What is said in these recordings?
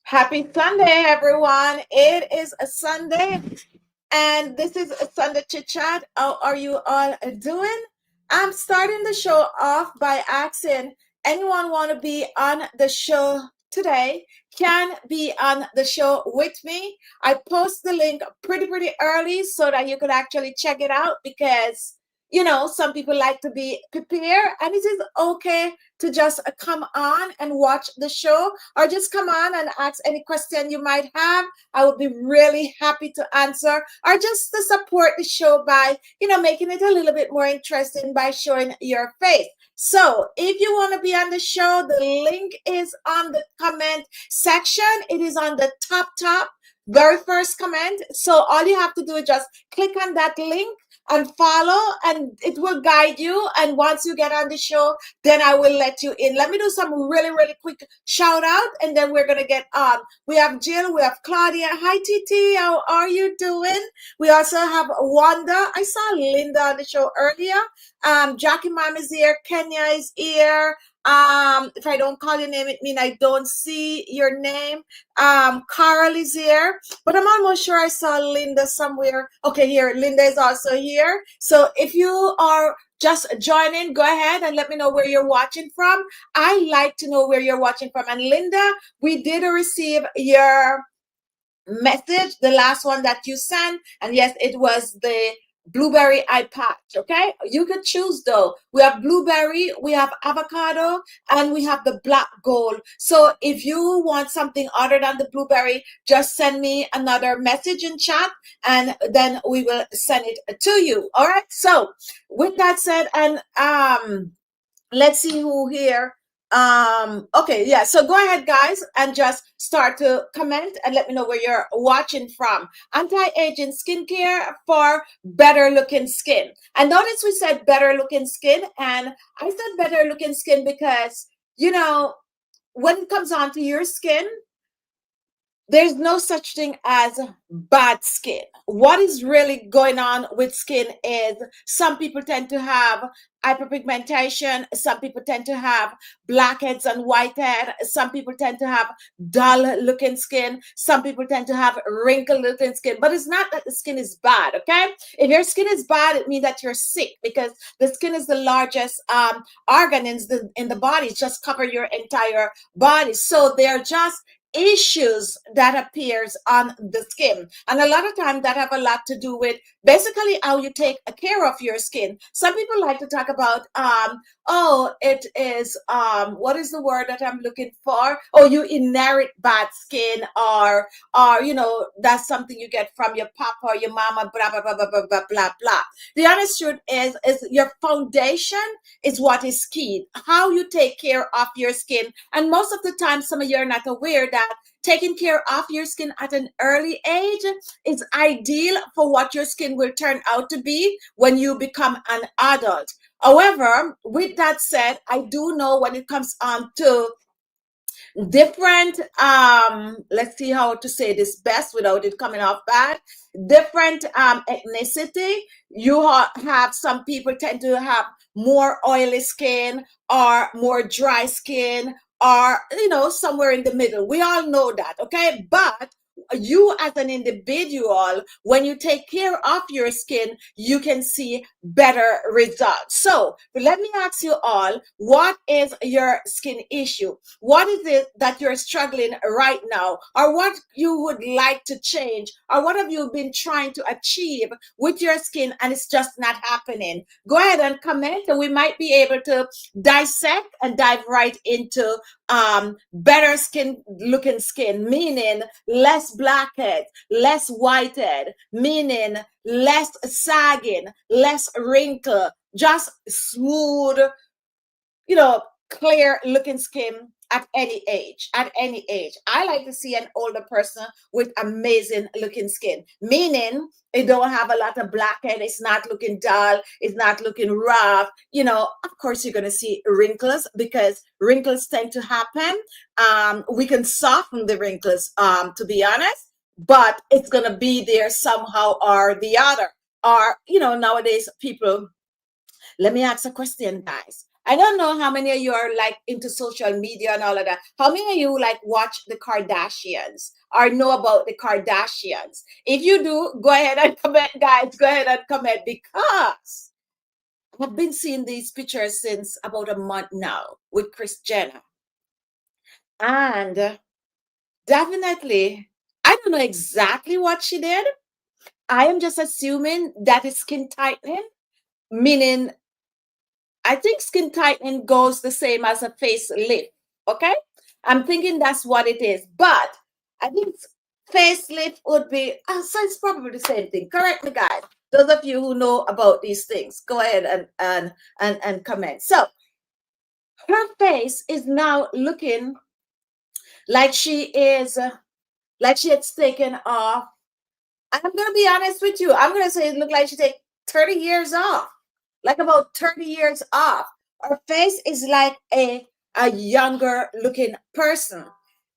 Happy Sunday, everyone. It is a Sunday, and this is a Sunday chit chat. How are you all doing? I'm starting the show off by asking anyone want to be on the show today can be on the show with me. I post the link pretty early so that you could actually check it out because some people like to be prepared, and it is okay to just come on and watch the show or just come on and ask any question you might have. I would be really happy to answer, or just to support the show by, making it a little bit more interesting by showing your face. So if you want to be on the show, the link is on the comment section. It is on the top, very first comment. So all you have to do is just click on that link and follow, and it will guide you. And once you get on the show, then I will let you in. Let me do some really quick shout out, and then we're gonna get on. We have Jill, we have Claudia. Hi TT, how are you doing? We also have Wanda. I saw Linda on the show earlier. Jackie Mom is here, Kenya is here. If I don't call your name, it means I don't see your name. Carl is here, but I'm almost sure I saw Linda somewhere. Okay, here, Linda is also here. So if you are just joining, go ahead and let me know where you're watching from. I like to know where you're watching from. And Linda, we did receive your message, the last one that you sent, and yes, it was the blueberry eye patch. Okay, you can choose though. We have blueberry, we have avocado, and we have the black gold. So if you want something other than the blueberry, just send me another message in chat, and then we will send it to you. All right, so with that said, and let's see who here. Okay, yeah, so go ahead guys and just start to comment and let me know where you're watching from. Anti-aging skincare for better looking skin. And notice we said better looking skin, and I said better looking skin because when it comes on to your skin, there's no such thing as bad skin. What is really going on with skin is some people tend to have hyperpigmentation. Some people tend to have blackheads and whitehead. Some people tend to have dull looking skin. Some people tend to have wrinkled looking skin. But it's not that the skin is bad, okay? If your skin is bad, it means that you're sick, because the skin is the largest organ in the body. It just cover your entire body. So they're just issues that appears on the skin, and a lot of time that have a lot to do with basically how you take care of your skin. Some people like to talk about oh, it is what is the word that I'm looking for? Oh, you inherit bad skin, or that's something you get from your papa or your mama, blah blah blah blah blah blah blah blah. The honest truth is your foundation is what is key, how you take care of your skin. And most of the time, some of you are not aware that taking care of your skin at an early age is ideal for what your skin will turn out to be when you become an adult. However, with that said, I do know when it comes on to different let's see how to say this best without it coming off bad, different ethnicity, you have some people tend to have more oily skin or more dry skin, or somewhere in the middle. We all know that, okay? But you as an individual, when you take care of your skin, you can see better results. So let me ask you all, what is your skin issue? What is it that you're struggling right now, or what you would like to change, or what have you been trying to achieve with your skin and it's just not happening? Go ahead and comment, and we might be able to dissect and dive right into better skin looking skin, meaning less blackhead, less whitehead, meaning less sagging, less wrinkle, just smooth, clear looking skin at any age. At any age, I like to see an older person with amazing looking skin, meaning it don't have a lot of blackhead, it's not looking dull, it's not looking rough. Of course you're going to see wrinkles, because wrinkles tend to happen. We can soften the wrinkles, to be honest, but it's going to be there somehow or the other. Or nowadays people, let me ask a question, guys. I don't know how many of you are like into social media and all of that. How many of you like watch the Kardashians or know about the Kardashians? If you do, go ahead and comment, guys. Go ahead and comment because I've been seeing these pictures since about a month now with Kris Jenner. And definitely, I don't know exactly what she did. I am just assuming that is skin tightening, meaning I think skin tightening goes the same as a facelift. Okay. I'm thinking that's what it is. But I think facelift would be, so it's probably the same thing. Correct me, guys. Those of you who know about these things, go ahead and comment. So her face is now looking like she is, like she had taken off. I'm going to be honest with you. I'm going to say it looked like she take 30 years off, like about 30 years off. Her face is like a younger looking person.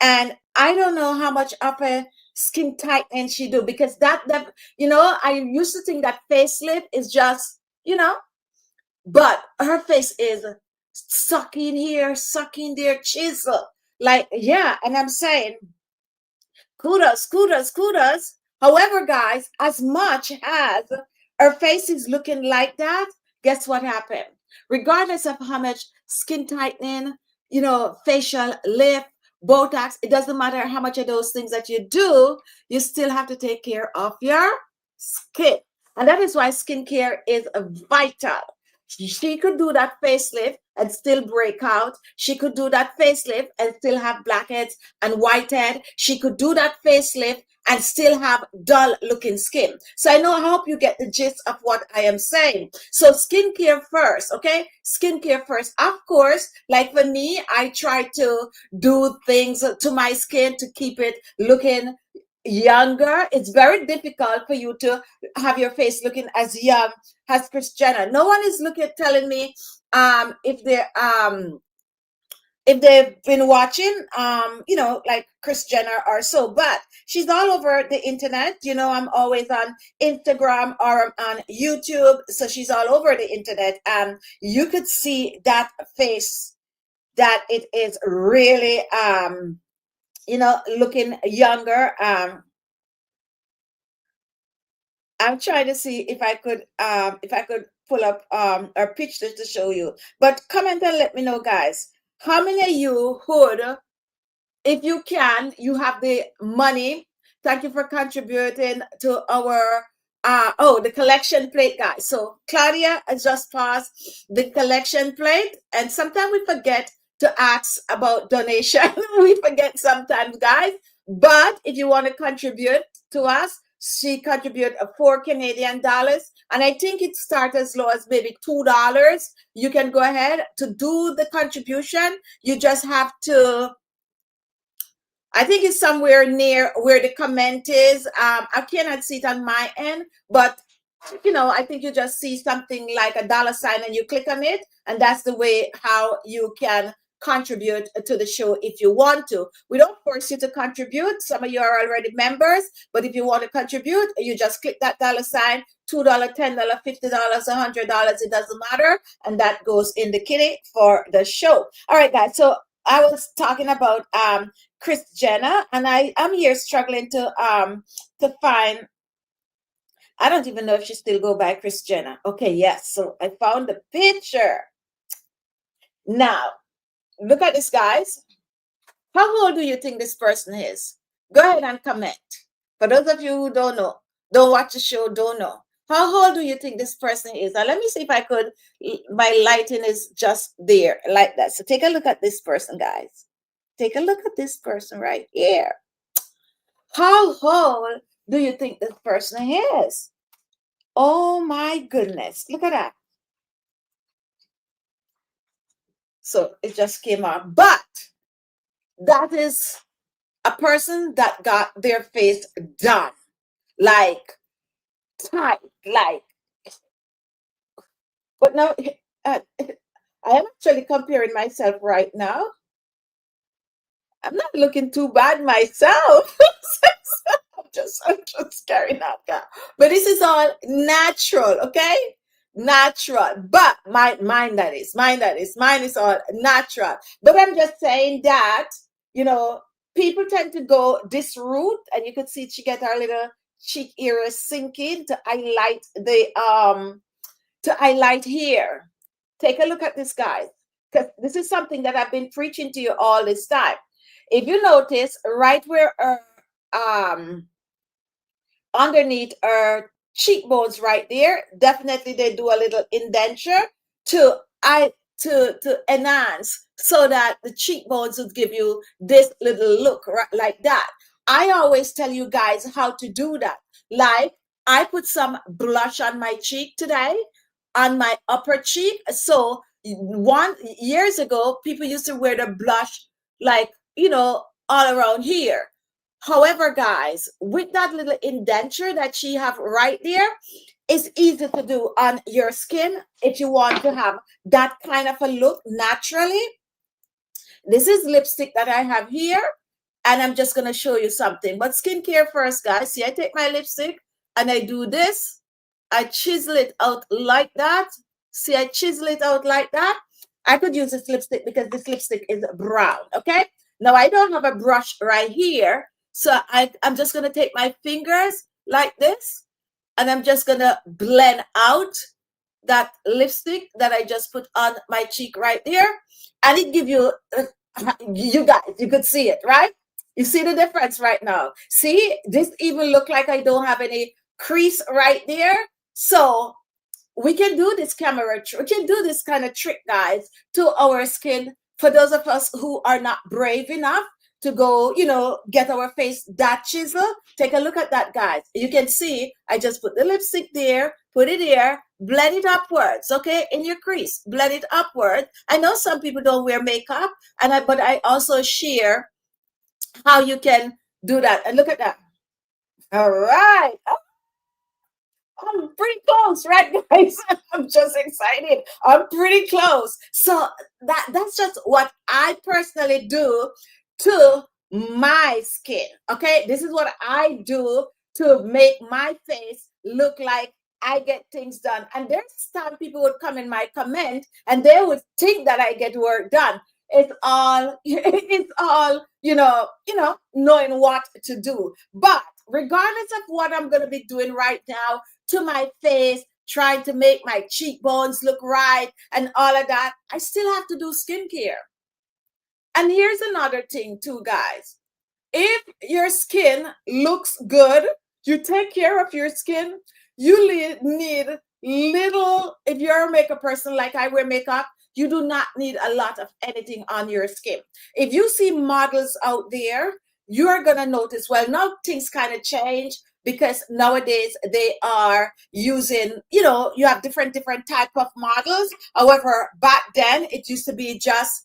And I don't know how much of a skin tightening she do because that I used to think that facelift is just, but her face is sucking here, sucking there, chisel. Like, yeah, and I'm saying kudos, kudos, kudos. However, guys, as much as her face is looking like that, guess what happened? Regardless of how much skin tightening, facial lift, Botox, it doesn't matter how much of those things that you do, you still have to take care of your skin. And that is why skincare is vital. She could do that facelift and still break out. She could do that facelift and still have blackheads and whitehead. She could do that facelift and still have dull looking skin. So I hope you get the gist of what I am saying. So skincare first, okay? Skincare first. Of course, like for me, I try to do things to my skin to keep it looking younger. It's very difficult for you to have your face looking as young as Kris Jenner. No one is telling me if they've been watching like Kris Jenner or so, but she's all over the internet. I'm always on Instagram or on YouTube, so she's all over the internet, and you could see that face that it is really looking younger. I'm trying to see if I could pull up a picture to show you. But comment and let me know, guys. How many of you would, if you can, you have the money. Thank you for contributing to our the collection plate, guys. So Claudia has just passed the collection plate, and sometimes we forget to ask about donation. We forget sometimes, guys. But if you want to contribute to us, she contribute $4 Canadian, and I think it starts as low as maybe $2. You can go ahead to do the contribution. You just have to, I think it's somewhere near where the comment is. I cannot see it on my end, but I think you just see something like a dollar sign and you click on it, and that's the way how you can contribute to the show if you want to. We don't force you to contribute. Some of you are already members, but if you want to contribute, you just click that dollar sign, $2, $10, $50, $100, it doesn't matter, and that goes in the kitty for the show. All right, guys, so I was talking about Kris Jenner, and I'm here struggling to find. I don't even know if she still go by Kris Jenner. Okay, yes. So I found the picture. Now, look at this, guys. How old do you think this person is? Go ahead and comment. For those of you who don't know, don't watch the show, don't know. How old do you think this person is? Now, let me see if I could, my lighting is just there like that. So take a look at this person, guys. Take a look at this person right here. How old do you think this person is? Oh my goodness. Look at that. So it just came out. But that is a person that got their face done. Like tight. Like, but now I am actually comparing myself right now. I'm not looking too bad myself. I'm just carrying out that. But this is all natural, okay? natural. But mine is all natural. But I'm just saying that, you know, people tend to go this route, and you could see she get her little cheek area sinking to highlight here. Take a look at this, guys, because this is something that I've been preaching to you all this time. If you notice, right where um underneath her cheekbones right there, definitely they do a little indenture to I to enhance, so that the cheekbones would give you this little look right, like that. I always tell you guys how to do that. Like, I put some blush on my cheek today, on my upper cheek. So one years ago, people used to wear the blush, like, all around here. However, guys, with that little indenture that she have right there, it's easy to do on your skin if you want to have that kind of a look naturally. This is lipstick that I have here, and I'm just going to show you something. But skincare first, guys. See, I take my lipstick and I do this. I chisel it out like that. See, I chisel it out like that. I could use this lipstick because this lipstick is brown, okay? Now, I don't have a brush right here, so I'm just going to take my fingers like this, and I'm just going to blend out that lipstick that I just put on my cheek right there. And it give you, you guys, you could see it, right? You see the difference right now. See, this even look like I don't have any crease right there. So we can do this we can do this kind of trick, guys, to our skin. For those of us who are not brave enough to go, get our face that chisel, take a look at that, guys. You can see I just put the lipstick there, put it there, blend it upwards, okay, in your crease, blend it upward. I know some people don't wear makeup, but I also share how you can do that. And look at that. All right. I'm pretty close, right, guys? I'm just excited. I'm pretty close. So that's just what I personally do to my skin. Okay, this is what I do to make my face look like I get things done. And there's some people would come in my comment and they would think that I get work done. It's all it's all, knowing what to do. But regardless of what I'm going to be doing right now to my face, trying to make my cheekbones look right and all of that, I still have to do skincare. And here's another thing too, guys. If your skin looks good, you take care of your skin, you need little, if you're a makeup person like I wear makeup, you do not need a lot of anything on your skin. If you see models out there, you're going to notice, well, now things kind of change because nowadays they are using, you have different type of models. However, back then it used to be just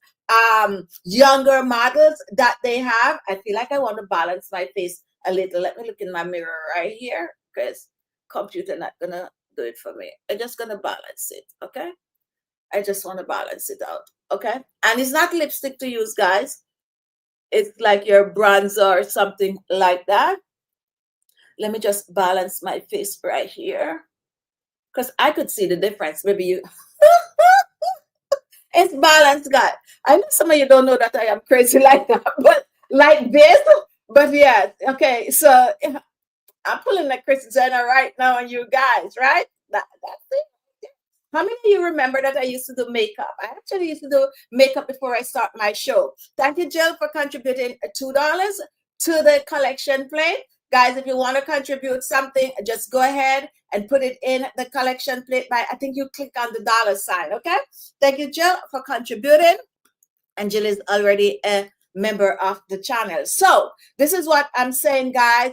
younger models that they have. I feel like I want to balance my face a little. Let me look in my mirror right here because computer not gonna do it for me. I'm just gonna balance it, okay? I just want to balance it out, okay? And it's not lipstick to use, guys. It's like your bronzer or something like that. Let me just balance my face right here because I could see the difference. Maybe you it's balanced, guys. I know some of you don't know that I am crazy like that, but like this. But yeah, okay. So I'm pulling the Kris Jenner right now on you guys, right? That's it. How many of you remember that I used to do makeup? I actually used to do makeup before I start my show. Thank you, Jill, for contributing $2 to the collection plate. Guys, if you want to contribute something, just go ahead and put it in the collection plate by, I think you click on the $sign, okay? Thank you, Jill, for contributing. And Jill is already a member of the channel. So this is what I'm saying, guys.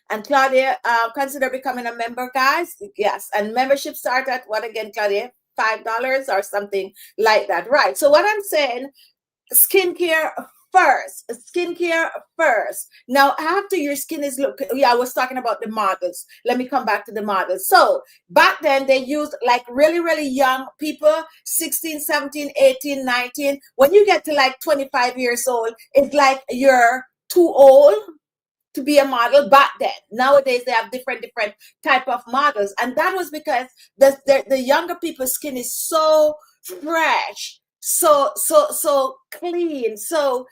And Claudia, consider becoming a member, guys. Yes, and membership start at what again, Claudia? $5 or something like that, right? So what I'm saying, skincare first. Skincare first. Now, after your skin is I was talking about the models. Let me come back to the models. So back then they used like really, really young people, 16, 17, 18, 19. When you get to like 25 years old, it's like you're too old to be a model back then. Nowadays they have different type of models, and that was because the younger people's skin is so fresh, so clean, so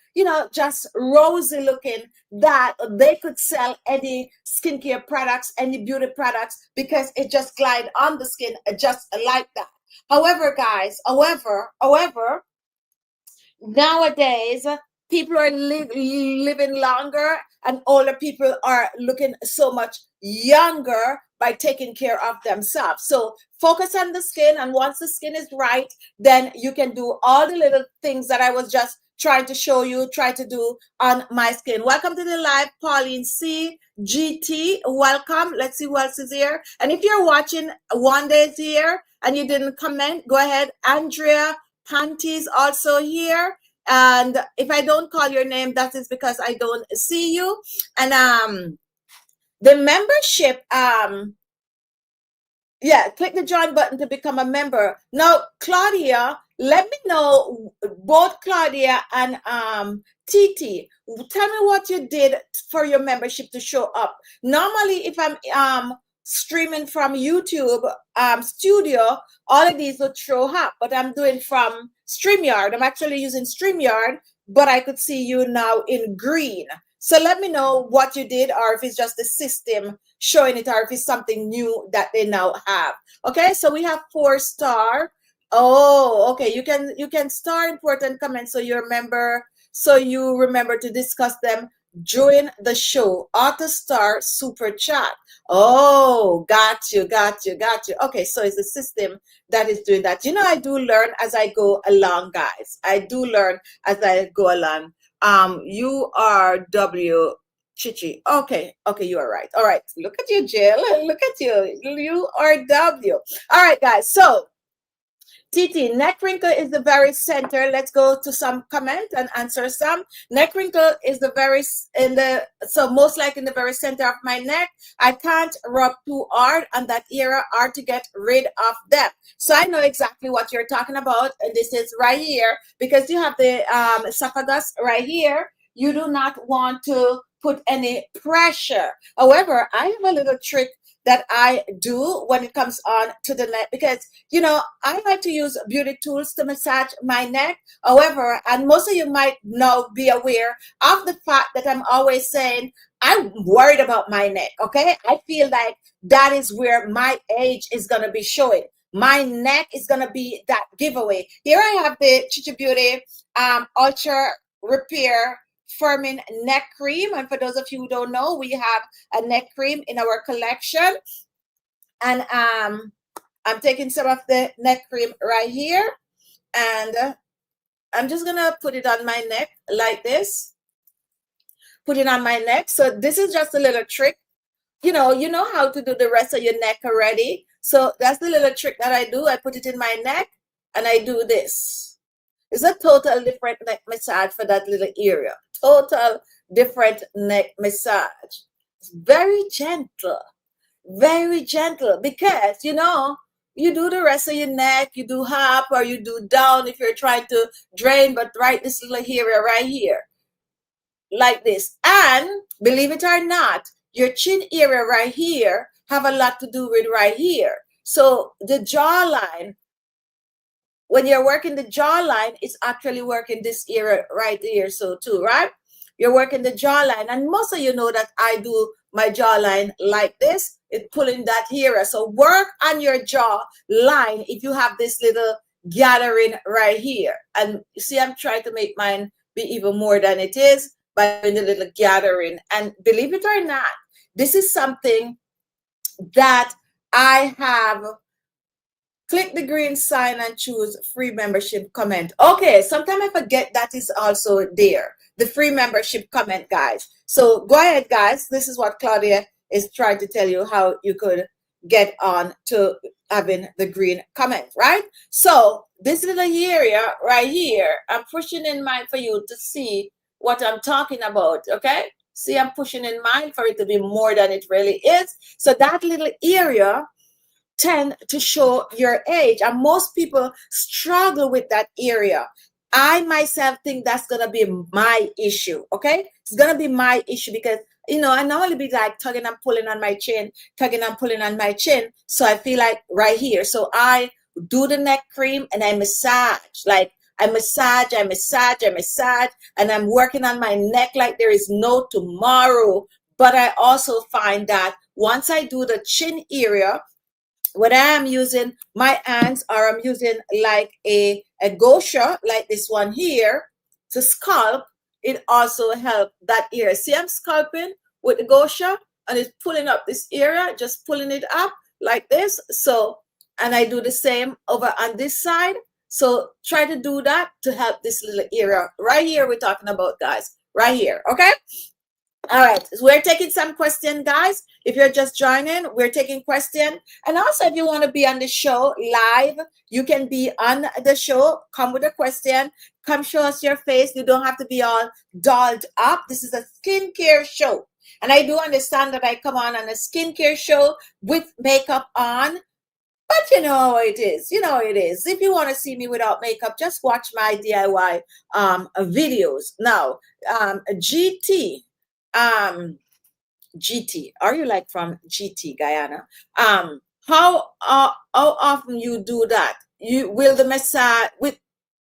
just rosy looking, that they could sell any skincare products, any beauty products, because it just glide on the skin just like that. However, guys, however, nowadays people are living longer, and older people are looking so much younger by taking care of themselves. So focus on the skin, and once the skin is right, then you can do all the little things that I was just trying to show you, try to do on my skin. Welcome to the live, Pauline C. GT, welcome. Let's see who else is here. And if you're watching, Wanda is here and you didn't comment, go ahead. Andrea Panties also here. And if I don't call your name, that is because I don't see you. And the membership, yeah, click the join button to become a member. Now, Claudia, let me know, both Claudia and TT, tell me what you did for your membership to show up. Normally, if I'm streaming from YouTube studio, all of these would show up, but I'm doing from StreamYard. I'm actually using StreamYard, but I could see you now in green. So let me know what you did, or if it's just the system showing it, or if it's something new that they now have. Okay, so we have 4-star. Oh, okay. You can star important comments so you remember to discuss them during the show. Auto star super chat. Oh, got you. Okay, so it's the system that is doing that. I do learn as I go along, guys. I do learn as I go along. You are W Khichi. Okay, you are right. All right, look at you, Jill. Look at you. You are W. All right, guys. So TT, neck wrinkle is the very center. Let's go to some comment and answer some. Neck wrinkle is so most like in the very center of my neck. I can't rub too hard on that area or to get rid of them. So I know exactly what you're talking about. And this is right here, because you have the esophagus right here. You do not want to put any pressure. However, I have a little trick that I do when it comes on to the neck, because I like to use beauty tools to massage my neck. However, and most of you might now be aware of the fact that I'm always saying I'm worried about my neck. Okay, I feel like that is where my age is going to be showing. My neck is going to be that giveaway. Here I have the Khichi Beauty Ultra Repair Firming Neck Cream, and for those of you who don't know, we have a neck cream in our collection, and I'm taking some of the neck cream right here, and I'm just gonna put it on my neck like this. Put it on my neck. So this is just a little trick. You know how to do the rest of your neck already. So that's the little trick that I do. I put it in my neck and I do this. It's a total different neck massage for that little area. Total different neck massage. It's very gentle, because you do the rest of your neck, you do up or you do down if you're trying to drain, but right this little area right here, like this. And believe it or not, your chin area right here have a lot to do with right here. So the jawline, when you're working the jawline, it's actually working this area right here. So too, right? You're working the jawline. And most of you know that I do my jawline like this. It's pulling that area. So work on your jawline if you have this little gathering right here. And you see, I'm trying to make mine be even more than it is by doing the little gathering. And believe it or not, this is something that I have. Click the green sign and choose free membership comment. Okay, sometimes I forget that is also there. The free membership comment, guys. So go ahead, guys. This is what Claudia is trying to tell you, how you could get on to having the green comment, right? So this little area right here, I'm pushing in mine for you to see what I'm talking about, okay? See, I'm pushing in mine for it to be more than it really is. So that little area tend to show your age, and most people struggle with that area. I myself think that's gonna be my issue. Okay, it's gonna be my issue because I normally be like tugging and pulling on my chin, tugging and pulling on my chin. So I feel like right here. So I do the neck cream and I massage. Like I massage, and I'm working on my neck like there is no tomorrow. But I also find that once I do the chin area, when I am using my hands, or I'm using like a gosha, like this one here, to sculpt, it also helps that area. See, I'm sculpting with the gosha and it's pulling up this area, just pulling it up like this. So, and I do the same over on this side. So try to do that to help this little area right here we're talking about, guys, right here. Okay. All right, so we're taking some questions, guys. If you're just joining, we're taking questions. And also, if you want to be on the show live, you can be on the show. Come with a question. Come show us your face. You don't have to be all dolled up. This is a skincare show. And I do understand that I come on a skincare show with makeup on. But you know how it is. You know how it is. If you want to see me without makeup, just watch my DIY videos. Now, GT. Um, GT. Are you like from GT Guyana? How often you do that? You will the massage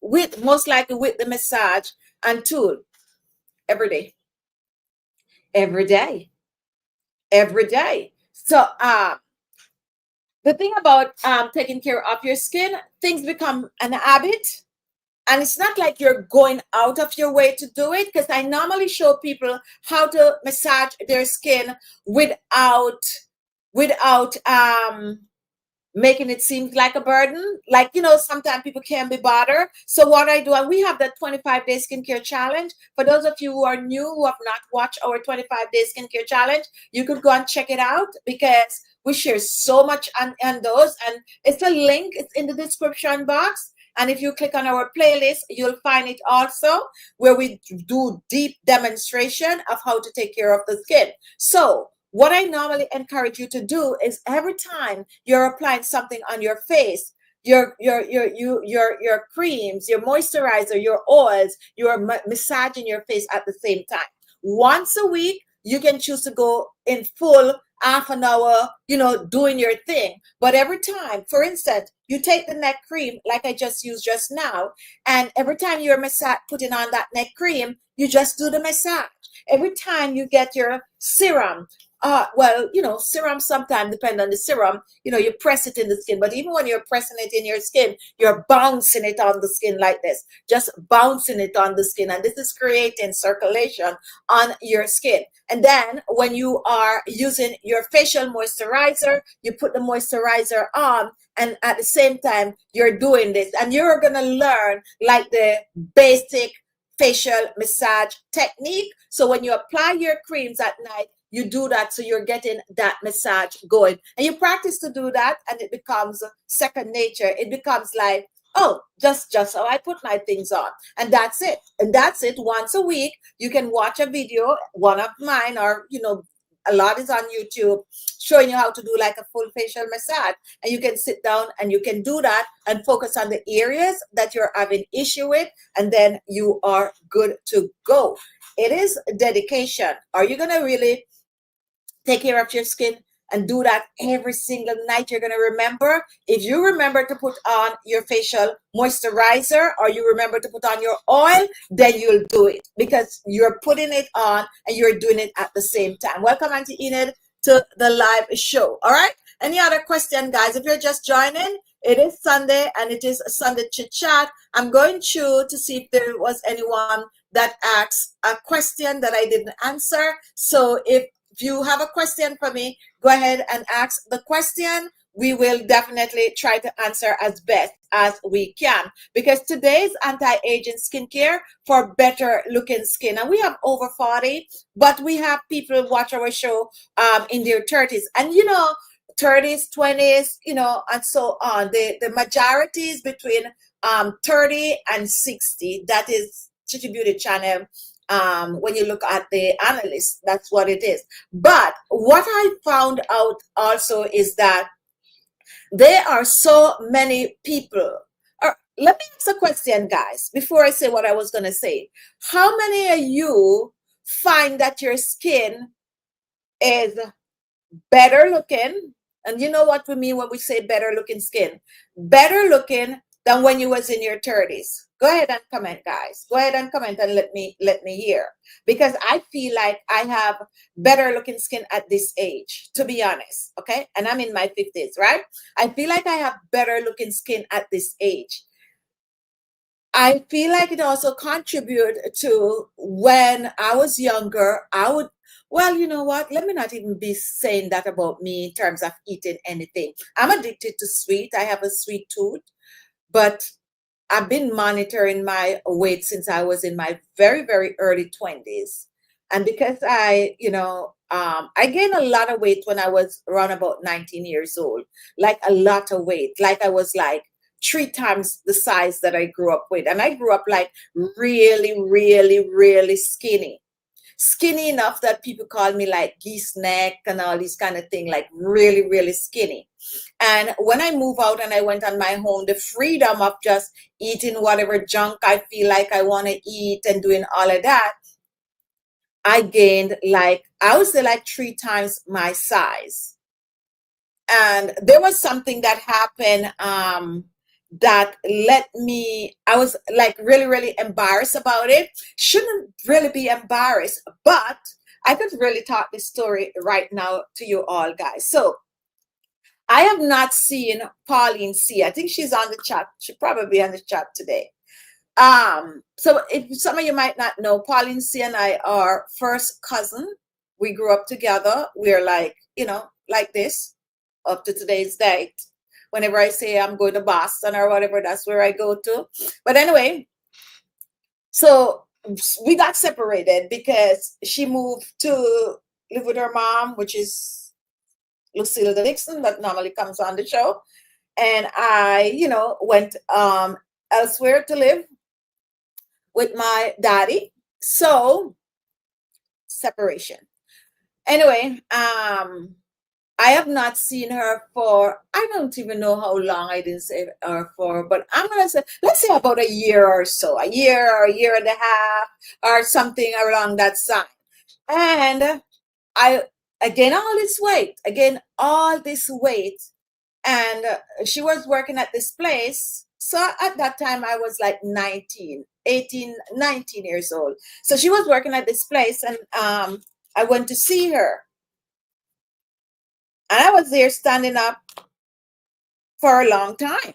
with most likely with the massage and tool every day, every day, every day. So the thing about taking care of your skin, things become an habit. And it's not like you're going out of your way to do it, because I normally show people how to massage their skin without making it seem like a burden. Like, sometimes people can be bothered. So what I do, and we have that 25-day skincare challenge. For those of you who are new, who have not watched our 25-day skincare challenge, you could go and check it out, because we share so much on those. And it's a link, it's in the description box. And if you click on our playlist, you'll find it also, where we do deep demonstration of how to take care of the skin. So what I normally encourage you to do is every time you're applying something on your face, your creams, your moisturizer, your oils, you're massaging your face at the same time. Once a week, you can choose to go in full half an hour, doing your thing. But every time, for instance, you take the neck cream like I just used just now, and every time you're putting on that neck cream, you just do the massage. Every time you get your serum, serum sometimes depend on the serum, you press it in the skin, but even when you're pressing it in your skin, you're bouncing it on the skin like this, just bouncing it on the skin. And this is creating circulation on your skin. And then when you are using your facial moisturizer, you put the moisturizer on, and at the same time, you're doing this. And you're going to learn like the basic facial massage technique. So when you apply your creams at night, you do that, so you're getting that massage going. And you practice to do that, and it becomes second nature. It becomes like, oh, just how I put my things on. And that's it. And that's it. Once a week, you can watch a video, one of mine, or, a lot is on YouTube, showing you how to do like a full facial massage. And you can sit down and you can do that and focus on the areas that you're having issue with, and then you are good to go. It is dedication. Are you going to really take care of your skin and do that every single night? You're going to remember. If you remember to put on your facial moisturizer, or you remember to put on your oil, then you'll do it, because you're putting it on and you're doing it at the same time. Welcome, Auntie Enid, to the live show. All right. Any other question, guys? If you're just joining, it is Sunday and it is a Sunday chit chat. I'm going through to see if there was anyone that asked a question that I didn't answer. So if you have a question for me, go ahead and ask the question. We will definitely try to answer as best as we can, because today's anti-aging skincare for better looking skin. And we have over 40, but we have people watch our show in their 30s. And 30s, 20s, and so on. The majority is between 30 and 60. That is Khichi Beauty channel. When you look at the analysts, that's what it is. But what I found out also is that there are so many people. Let me ask a question, guys, before I say what I was going to say. How many of you find that your skin is better looking. And you know what we mean when we say better looking skin? Better looking than when you was in your 30s. Go ahead and comment, guys. Go ahead and comment and let me hear. Because I feel like I have better looking skin at this age, to be honest. Okay. And I'm in my 50s, right? I feel like I have better looking skin at this age. I feel like it also contributed to when I was younger, I would, well, you know what? Let me not even be saying that about me in terms of eating anything. I'm addicted to sweet. I have a sweet tooth, but I've been monitoring my weight since I was in my very, very early 20s. And because I gained a lot of weight when I was around about 19 years old, like a lot of weight, like I was like three times the size that I grew up with. And I grew up like really, really, really skinny. Skinny enough that people call me like geese neck and all these kind of thing, like really, really skinny. And when I moved out and I went on my own, the freedom of just eating whatever junk I feel like I want to eat and doing all of that, I gained like, I would say like three times my size. And there was something that happened that let me, I was like really, really embarrassed about it. Shouldn't really be embarrassed, but I could really talk this story right now to you all, guys. So I have not seen Pauline C. I think she's on the chat. She probably be on the chat today. So if some of you might not know, Pauline C and I are first cousin. We grew up together. We're like, like this up to today's date. Whenever I say I'm going to Boston or whatever, that's where I go to. But anyway, so we got separated because she moved to live with her mom, which is Lucille Dixon, that normally comes on the show. And I, went elsewhere to live with my daddy. So separation. Anyway, I have not seen her for, I don't even know how long I didn't say her for, but I'm going to say, let's say about a year or so, a year or a year and a half or something along that side. And I, again, all this weight. And she was working at this place. So at that time, I was like 19 years old. So she was working at this place and I went to see her. And I was there standing up for a long time.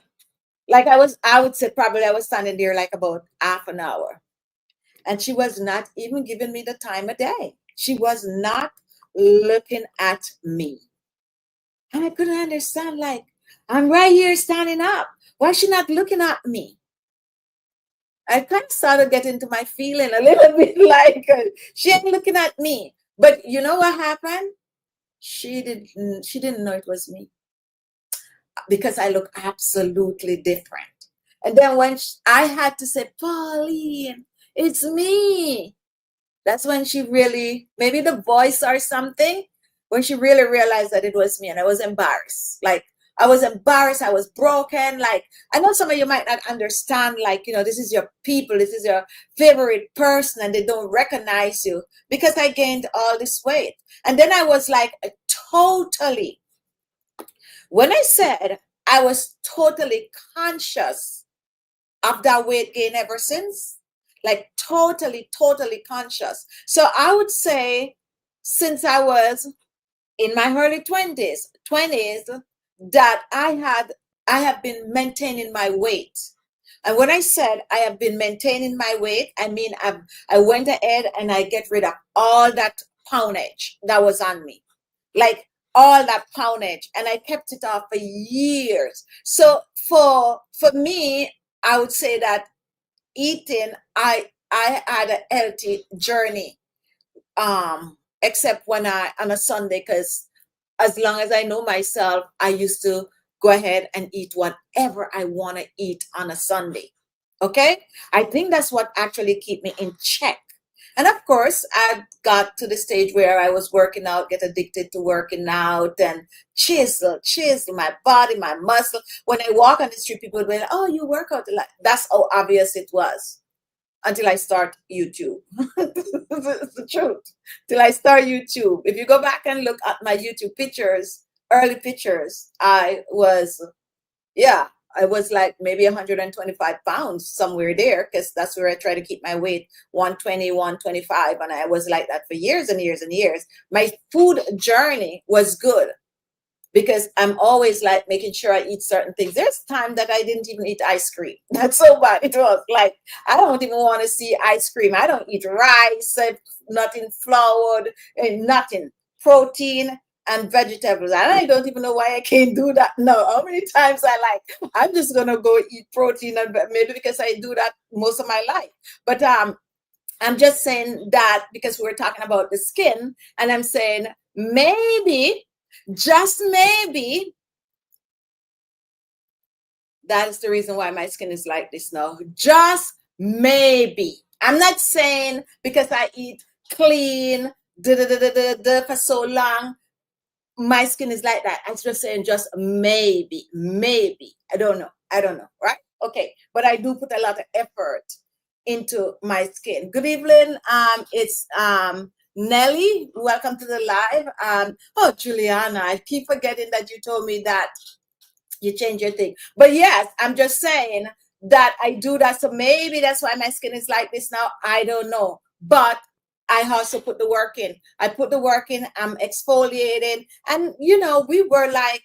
Like I would say probably I was standing there like about half an hour. And she was not even giving me the time of day. She was not looking at me. And I couldn't understand, like, I'm right here standing up. Why is she not looking at me? I kind of started getting to my feeling a little bit like she ain't looking at me. But you know what happened? She didn't know it was me because I look absolutely different. And then when I had to say, Pauline, it's me. That's when she really, maybe the voice or something, when she really realized that it was me. And I was embarrassed. Like, I was embarrassed. I was broken. Like, I know some of you might not understand, like, this is your people. This is your favorite person and they don't recognize you because I gained all this weight. And then I was like, totally, when I said I was totally conscious of that weight gain ever since, like totally, totally conscious. So I would say since I was in my early 20s, that I have been maintaining my weight. And when I said I have been maintaining my weight, I mean, I went ahead and I get rid of all that poundage that was on me, like all that poundage, and I kept it off for years. So for me, I would say that eating, I had a healthy journey, except when on a Sunday, because as long as I know myself, I used to go ahead and eat whatever I want to eat on a Sunday. Okay? I think that's what actually keep me in check. And of course, I got to the stage where I was working out, get addicted to working out and chisel my body, my muscle. When I walk on the street, people would be like, oh, you work out a lot. That's how obvious it was. until I start YouTube. It's the truth. Till I start YouTube. If you go back and look at my YouTube pictures, early pictures, yeah, I was like maybe 125 pounds, somewhere there, because that's where I try to keep my weight, 120, 125. And I was like that for years and years and years. My food journey was good because I'm always like making sure I eat certain things. There's time that I didn't even eat ice cream. That's so bad it was. Like, I don't even want to see ice cream. I don't eat rice, nothing floured, nothing. Protein and vegetables. And I don't even know why I can't do that now. How many times I'm just gonna go eat protein, and maybe because I do that most of my life. But I'm just saying that because we're talking about the skin, and I'm saying maybe, just maybe, that is the reason why my skin is like this now. Just maybe. I'm not saying because I eat clean for so long, my skin is like that. I'm just saying just maybe, maybe. I don't know, right? Okay, but I do put a lot of effort into my skin. Good evening. It's Nelly. Welcome to the live. Oh, Juliana, I keep forgetting that you told me that you change your thing. But yes, I'm just saying that I do that. So maybe that's why my skin is like this now. I don't know. But I also put the work in. I put the work in. I'm exfoliating. And, we were like,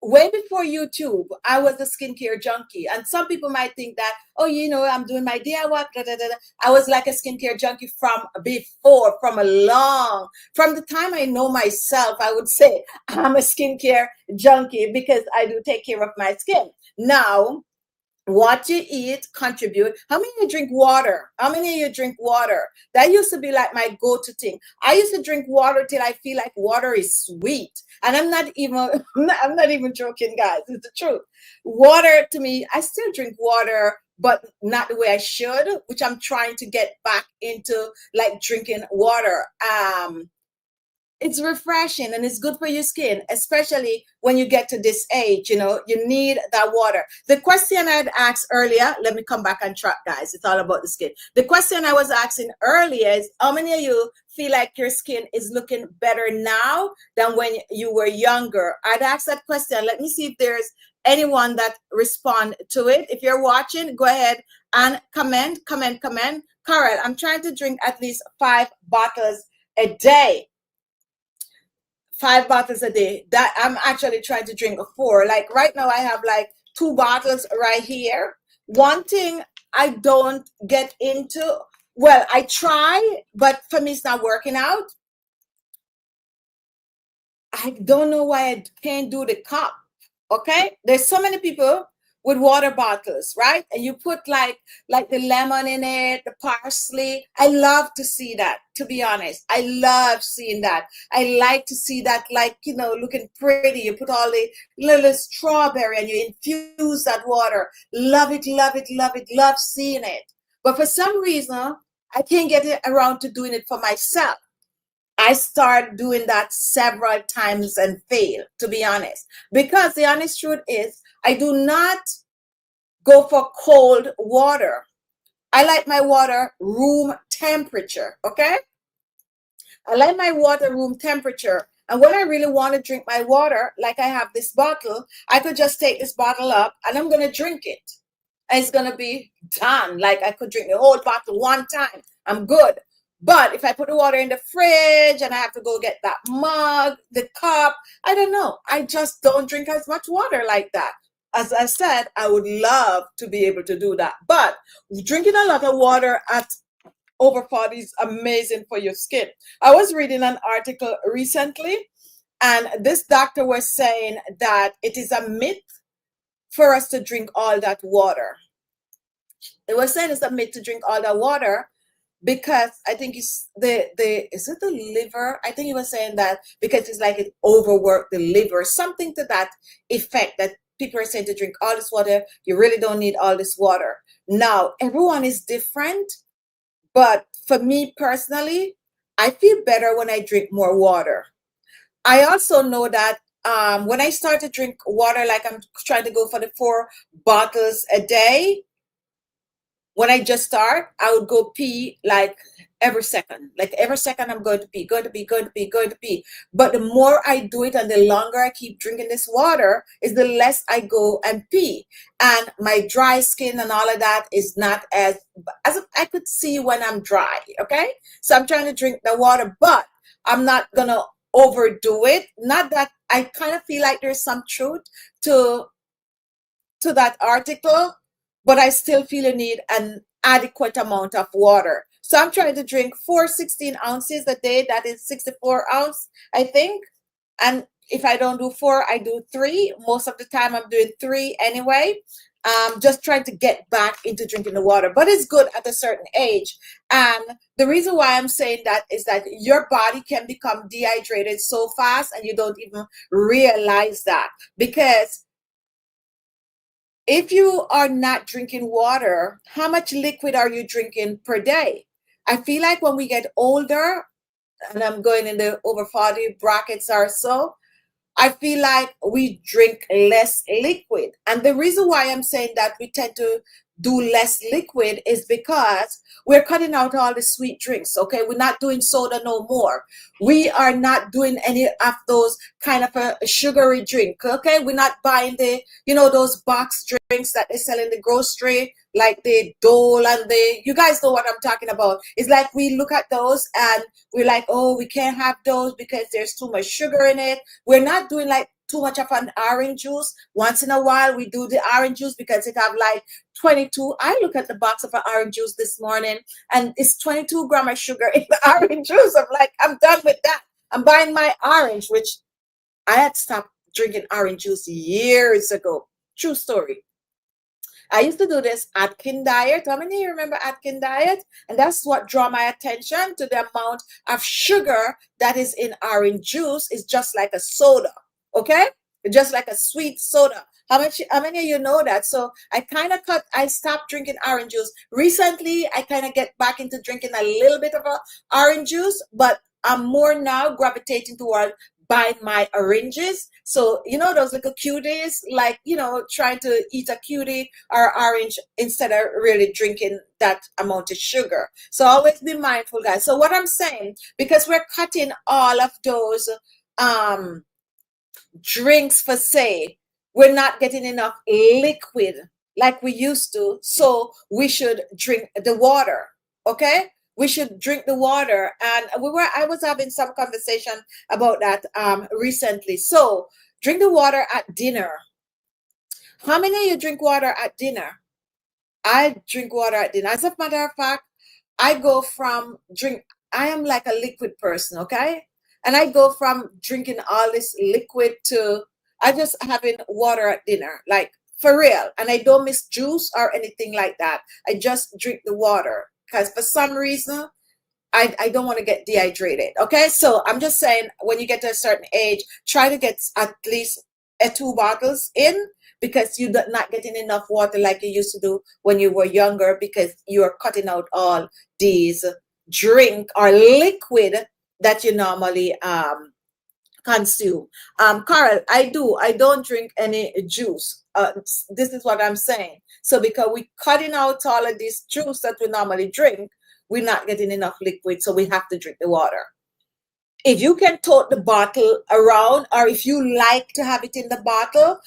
way before YouTube, I was a skincare junkie. And some people might think that, oh, I'm doing my DIY. Da, da, da, da. I was like a skincare junkie from before, from the time I know myself, I would say I'm a skincare junkie because I do take care of my skin. Now, what you eat contribute. How many of you drink water? How many of you drink water? That used to be like my go-to thing. I used to drink water till I feel like water is sweet. And I'm not even I'm not even joking, guys. It's the truth. Water, to me, I still drink water, but not the way I should, which I'm trying to get back into, like, drinking water. It's refreshing and it's good for your skin, especially when you get to this age. You need that water. The question I'd asked earlier, let me come back on track, guys. It's all about the skin. The question I was asking earlier is, how many of you feel like your skin is looking better now than when you were younger? I'd ask that question. Let me see if there's anyone that respond to it. If you're watching, go ahead and comment. Carol, I'm trying to drink at least 5 bottles a day. 5 bottles a day. That I'm actually trying to drink 4. Like right now, I have like 2 bottles right here. One thing I don't get into, well, I try, but for me, it's not working out. I don't know why I can't do the cup. Okay, there's so many people with water bottles, right? And you put like the lemon in it, the parsley. I love to see that, to be honest. I love seeing that. I like to see that, like, looking pretty. You put all the little strawberry and you infuse that water. Love it, love it, love it, love seeing it. But for some reason, I can't get it around to doing it for myself. I start doing that several times and fail, to be honest. Because the honest truth is, I do not go for cold water. I like my water room temperature, okay? I like my water room temperature. And when I really want to drink my water, like I have this bottle, I could just take this bottle up and I'm going to drink it. And it's going to be done. Like I could drink the whole bottle one time. I'm good. But if I put the water in the fridge and I have to go get that mug, the cup, I don't know. I just don't drink as much water like that. As I said, I would love to be able to do that. But drinking a lot of water at over 40 is amazing for your skin. I was reading an article recently, and this doctor was saying that it is a myth for us to drink all that water. It was saying it's a myth to drink all that water because I think it's is it the liver? I think he was saying that because it's like it overworked the liver, something to that effect, that people are saying to drink all this water. You really don't need all this water. Now, everyone is different, but for me personally, I feel better when I drink more water. I also know that when I start to drink water, like I'm trying to go for the 4 bottles a day, When I just start, I would go pee like every second. Like every second I'm going to pee, going to pee, going to pee, going to pee. But the more I do it and the longer I keep drinking this water, is the less I go and pee. And my dry skin and all of that is not as I could see when I'm dry. Okay. So I'm trying to drink the water, but I'm not gonna overdo it. Not that I kind of feel like there's some truth to that article, but I still feel a need an adequate amount of water. So I'm trying to drink 4 16 ounces a day. That is 64 ounce, I think. And if I don't do four, I do three. Most of the time I'm doing three anyway. Just trying to get back into drinking the water, but it's good at a certain age. And the reason why I'm saying that is that your body can become dehydrated so fast and you don't even realize that, because if you are not drinking water, how much liquid are you drinking per day? I feel like when we get older, and I'm going in the over 40 brackets or so, I feel like we drink less liquid. And the reason why I'm saying that we tend to do less liquid is because we're cutting out all the sweet drinks. Okay. We're not doing soda no more. We are not doing any of those kind of a sugary drink. Okay. We're not buying those box drinks that they sell in the grocery, like the Dole and you guys know what I'm talking about. It's like we look at those and we're like, oh, we can't have those because there's too much sugar in it. We're not doing like too much of an orange juice. Once in a while, we do the orange juice because it have like 22. I look at the box of an orange juice this morning and it's 22 grams of sugar in the orange juice. I'm like, I'm done with that. I'm buying my orange, which I had stopped drinking orange juice years ago. True story. I used to do this Atkin diet. How many of you remember Atkin diet? And that's what drew my attention to the amount of sugar that is in orange juice. Is just like a soda. Okay? Just like a sweet soda. How many of you know that? So I stopped drinking orange juice. Recently, I kind of get back into drinking a little bit of a orange juice, but I'm more now gravitating toward buying my oranges. So, those little cuties, like, trying to eat a cutie or orange instead of really drinking that amount of sugar. So always be mindful, guys. So what I'm saying, because we're cutting all of those drinks for say, we're not getting enough liquid like we used to. So we should drink the water. Okay? We should drink the water. And I was having some conversation about that recently. So drink the water at dinner. How many of you drink water at dinner? I drink water at dinner. As a matter of fact, I am like a liquid person, okay? And I go from drinking all this liquid to I just having water at dinner, like for real. And I don't miss juice or anything like that. I just drink the water because for some reason, I don't want to get dehydrated. Okay. So I'm just saying, when you get to a certain age, try to get at least 2 bottles in, because you're not getting enough water like you used to do when you were younger, because you're cutting out all these drink or liquid that you normally consume. Carl, I don't drink any juice. This is what I'm saying. So because we're cutting out all of this juice that we normally drink, we're not getting enough liquid, so we have to drink the water. If you can tote the bottle around, or if you like to have it in the bottle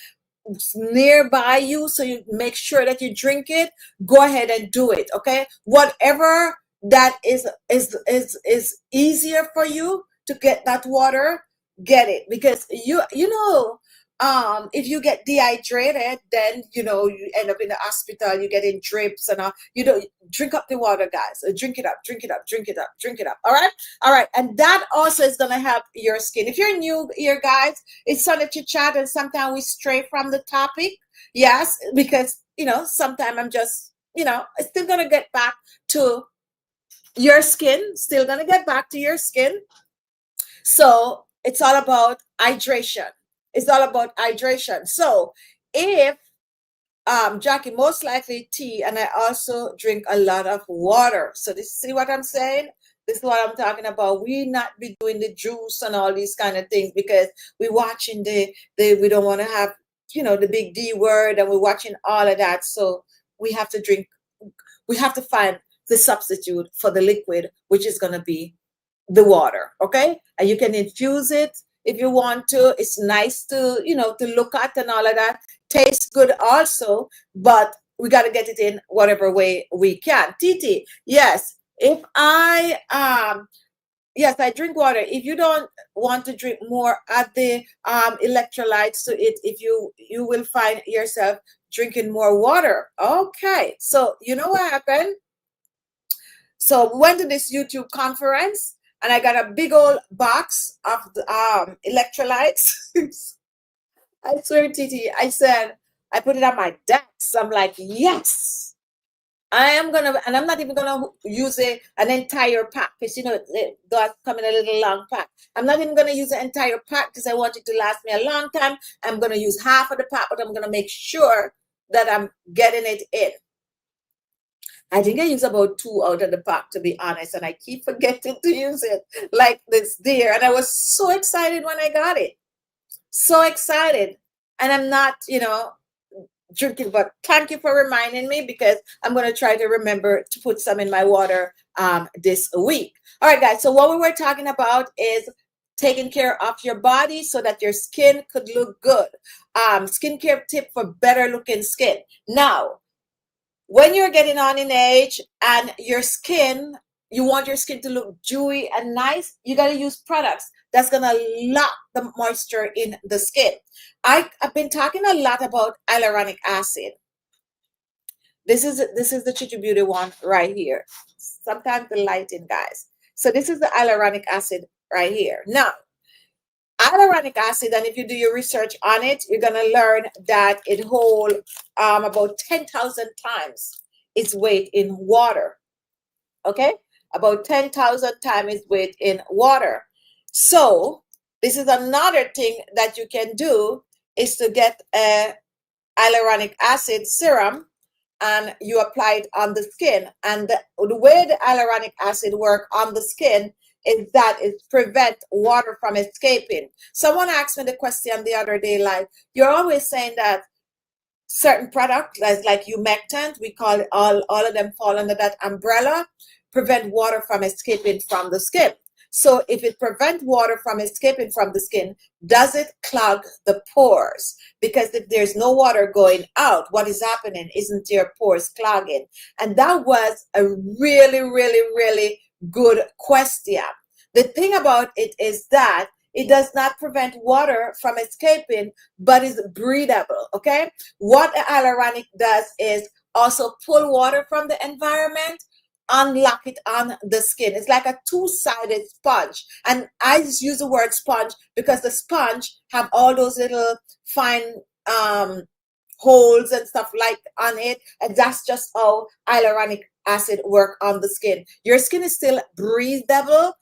nearby you, so you make sure that you drink it, go ahead and do it. Okay, whatever that is easier for you to get that water, get it, because if you get dehydrated, then you end up in the hospital, you get in drips and all. Drink up the water, guys. Drink it up, drink it up, drink it up, drink it up. All right. And that also is gonna help your skin. If you're new here, guys, it's on a chit chat, and sometimes we stray from the topic. Yes, because sometimes I'm just still gonna get back to your skin. Still gonna get back to your skin. So it's all about hydration. It's all about hydration. So if Jackie, most likely tea, and I also drink a lot of water. So see what I'm saying? This is what I'm talking about. We not be doing the juice and all these kind of things, because we're watching we don't want to have the big D word, and we're watching all of that. So we have to drink we have to find the substitute for the liquid, which is going to be the water. Okay, and you can infuse it if you want to. It's nice to, to look at and all of that. Tastes good also, but we got to get it in whatever way we can. Titi, yes, if I yes, I drink water. If you don't want to drink more, add the electrolytes to it. If you will find yourself drinking more water. Okay, so you know what happened? So we went to this YouTube conference, and I got a big old box of the, electrolytes. I swear, Titi, I said, I put it on my desk. I'm like, yes, I am gonna, and I'm not even gonna use an entire pack, because it does come in a little long pack. I'm not even gonna use the entire pack because I want it to last me a long time. I'm gonna use half of the pack, but I'm gonna make sure that I'm getting it in. I think I use about 2 out of the pack, to be honest, and I keep forgetting to use it like this deer. And I was so excited when I got it. So excited. And I'm not, drinking, but thank you for reminding me, because I'm going to try to remember to put some in my water this week. All right, guys. So what we were talking about is taking care of your body so that your skin could look good. Skincare tip for better looking skin. Now, when you're getting on in age and you want your skin to look dewy and nice, you got to use products that's going to lock the moisture in the skin. I've been talking a lot about hyaluronic acid. This is the Khichi Beauty one right here. Sometimes the lighting, guys. So this is the hyaluronic acid right here. Now, hyaluronic acid, and if you do your research on it, you're going to learn that it holds about 10,000 times its weight in water. Okay? About 10,000 times its weight in water. So this is another thing that you can do, is to get a hyaluronic acid serum and you apply it on the skin. And the way the hyaluronic acid work on the skin is that it prevent water from escaping. Someone asked me the question the other day, like, you're always saying that certain products, like humectant, we call it, all of them fall under that umbrella, prevent water from escaping from the skin. So if it prevents water from escaping from the skin, does it clog the pores? Because if there's no water going out, what is happening? Isn't your pores clogging? And that was a really, really, really good question. The thing about it is that it does not prevent water from escaping, but is breathable, okay? What hyaluronic does is also pull water from the environment, unlock it on the skin. It's like a two-sided sponge. And I just use the word sponge because the sponge have all those little fine holes and stuff like on it. And that's just how hyaluronic acid work on the skin. Your skin is still breathable,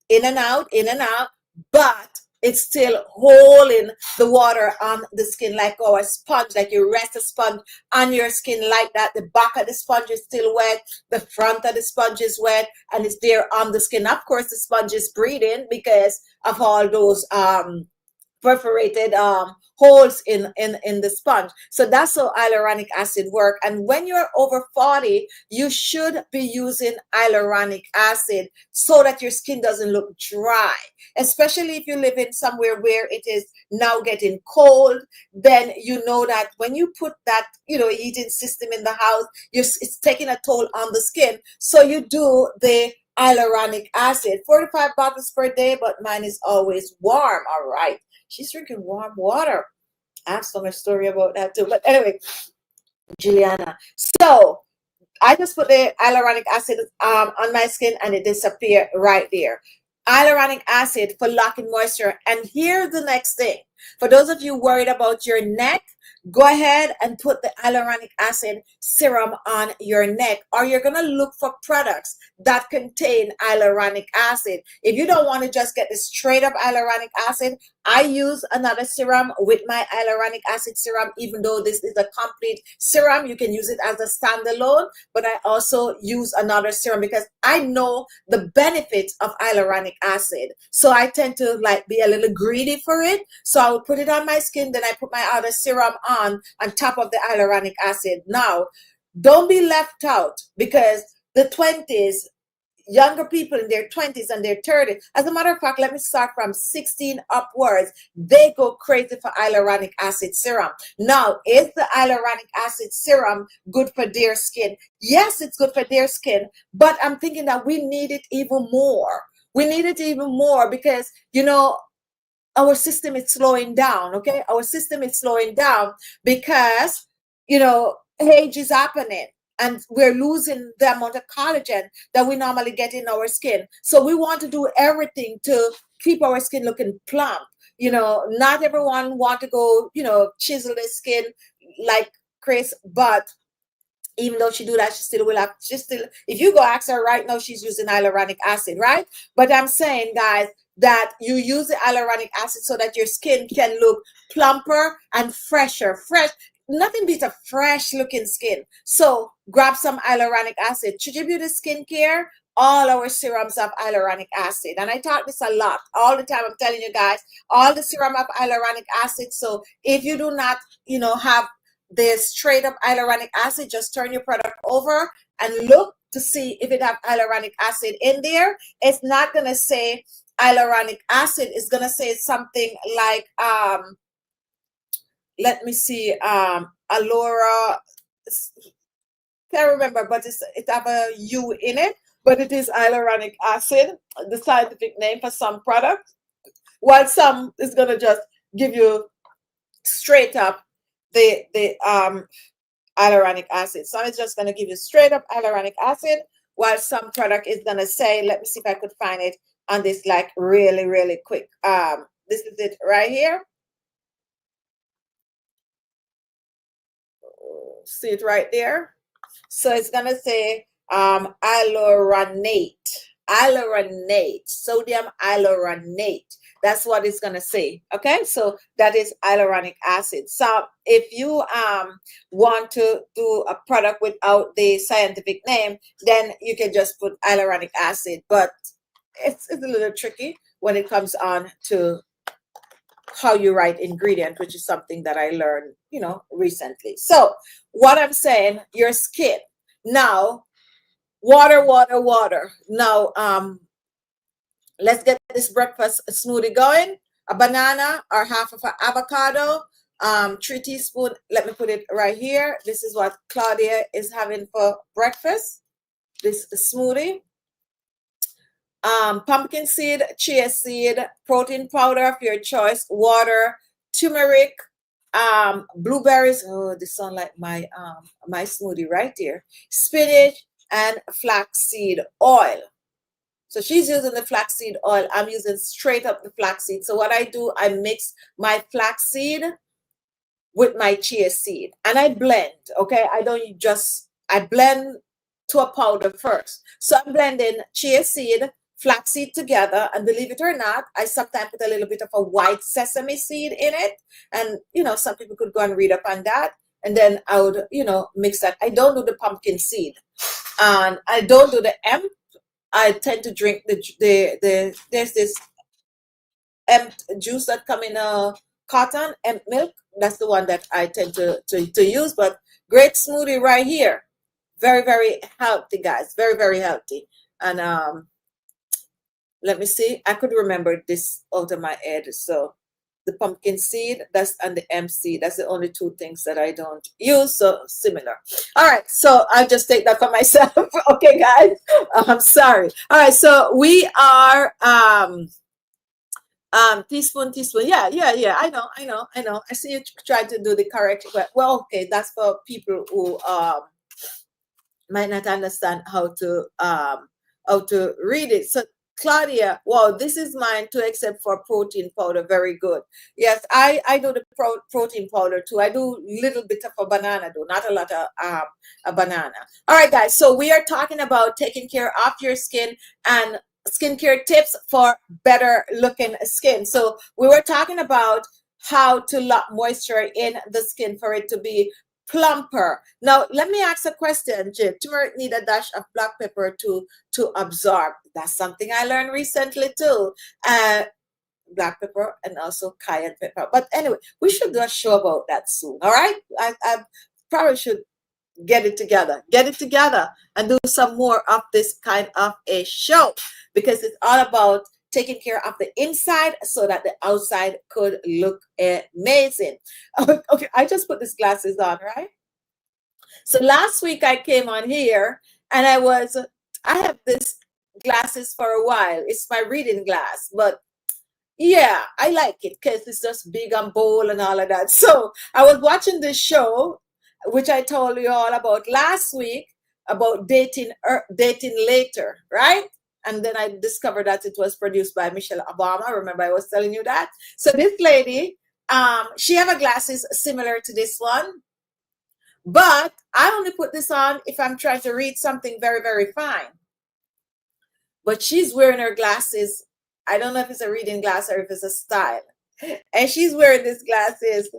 in and out, but it's still holding the water on the skin, like a sponge, like you rest a sponge on your skin like that. The back of the sponge is still wet, the front of the sponge is wet, and it's there on the skin. Of course, the sponge is breathing because of all those perforated holes in the sponge. So that's how hyaluronic acid work. And when you're over 40, you should be using hyaluronic acid so that your skin doesn't look dry, especially if you live in somewhere where it is now getting cold. Then you know that when you put that heating system in the house, it's taking a toll on the skin. So you do the hyaluronic acid, 45 bottles per day, but mine is always warm. All right. She's drinking warm water. I have so much story about that too. But anyway, Juliana. So I just put the hyaluronic acid on my skin and it disappeared right there. Hyaluronic acid for locking moisture. And here's the next thing. For those of you worried about your neck, go ahead and put the hyaluronic acid serum on your neck, or you're going to look for products that contain hyaluronic acid. If you don't want to just get the straight up hyaluronic acid, I use another serum with my hyaluronic acid serum. Even though this is a complete serum, you can use it as a standalone, but I also use another serum because I know the benefits of hyaluronic acid. So I tend to be a little greedy for it. So I will put it on my skin, then I put my other serum on top of the hyaluronic acid. Now, Don't be left out, because the 20s, younger people in their 20s and their 30s, as a matter of fact, let me start from 16 upwards, they go crazy for hyaluronic acid serum. Now, is the hyaluronic acid serum good for their skin? Yes, it's good for their skin, but I'm thinking that we need it even more. We need it even more because, our system is slowing down. Okay, our system is slowing down because, age is happening, and we're losing the amount of collagen that we normally get in our skin. So we want to do everything to keep our skin looking plump. Not everyone want to go, chisel their skin like Chris, but even though she do that, she still, if you go ask her right now, she's using hyaluronic acid, right? But I'm saying, guys, that you use the hyaluronic acid so that your skin can look plumper and fresher. Nothing beats a fresh looking skin. So grab some hyaluronic acid. Khichi Beauty skincare, all our serums have hyaluronic acid. And I talk this a lot all the time. I'm telling you guys, all the serum have hyaluronic acid. So if you do not, have the straight up hyaluronic acid, just turn your product over and look to see if it have hyaluronic acid in there. It's not going to say hyaluronic acid. It's going to say something like, let me see, Allura, can't remember, but it have a U in it, but it is hyaluronic acid, the scientific name for some product, while some is going to just give you straight up the hyaluronic acid. Some is just going to give you straight up hyaluronic acid, while some product is going to say, let me see if I could find it on this, like really, really quick. This is it right here. See it right there. So it's going to say hyaluronate, sodium hyaluronate. That's what it's going to say. Okay, so that is hyaluronic acid. So if you want to do a product without the scientific name, then you can just put hyaluronic acid. But it's a little tricky when it comes on to how you write ingredient, which is something that I learned, recently. So what I'm saying, your skin. Now, water. Now, let's get this breakfast smoothie going. A banana or half of an avocado, 3 teaspoons. Let me put it right here. This is what Claudia is having for breakfast, this smoothie. Pumpkin seed, chia seed, protein powder of your choice, water, turmeric, blueberries. Oh, this sounds like my smoothie right there. Spinach and flaxseed oil. So she's using the flaxseed oil. I'm using straight up the flaxseed. So what I do, I mix my flaxseed with my chia seed and I blend. Okay, I blend to a powder first. So I'm blending chia seed, flaxseed together, and believe it or not, I sometimes put a little bit of a white sesame seed in it. And some people could go and read up on that. And then I would, mix that. I don't do the pumpkin seed, and I don't do the hemp. I tend to drink there's this hemp juice that come in a cotton hemp milk. That's the one that I tend to use. But great smoothie right here. Very, very healthy, guys. Very, very healthy. And let me see. I could remember this out of my head. So the pumpkin seed, and the hemp seed. That's the only 2 things that I don't use. So similar. All right. So I'll just take that for myself. Okay, guys. I'm sorry. All right. So we are teaspoon. Yeah. I know. I see you trying to do the correct. Well, okay. That's for people who might not understand how to read it. So Claudia, wow, this is mine too, except for protein powder. Very good. Yes, I do the protein powder too. I do little bit of a banana though, not a lot of a banana. All right, guys. So we are talking about taking care of your skin and skincare tips for better looking skin. So we were talking about how to lock moisture in the skin for it to be plumper. Now, let me ask a question, Jim. Turmeric need a dash of black pepper to absorb. That's something I learned recently too. Black pepper and also cayenne pepper. But anyway, we should do a show about that soon. All right, I probably should get it together. Get it together and do some more of this kind of a show, because it's all about taking care of the inside so that the outside could look amazing. Okay, I just put these glasses on, right? So last week I came on here and I have this glasses for a while. It's my reading glass, but yeah, I like it because it's just big and bold and all of that. So I was watching this show, which I told you all about last week, about dating later, right? And then I discovered that it was produced by Michelle Obama. Remember, I was telling you that. So this lady, she have a glasses similar to this one, but I only put this on if I'm trying to read something very, very fine. But she's wearing her glasses. I don't know if it's a reading glass or if it's a style. And she's wearing these glasses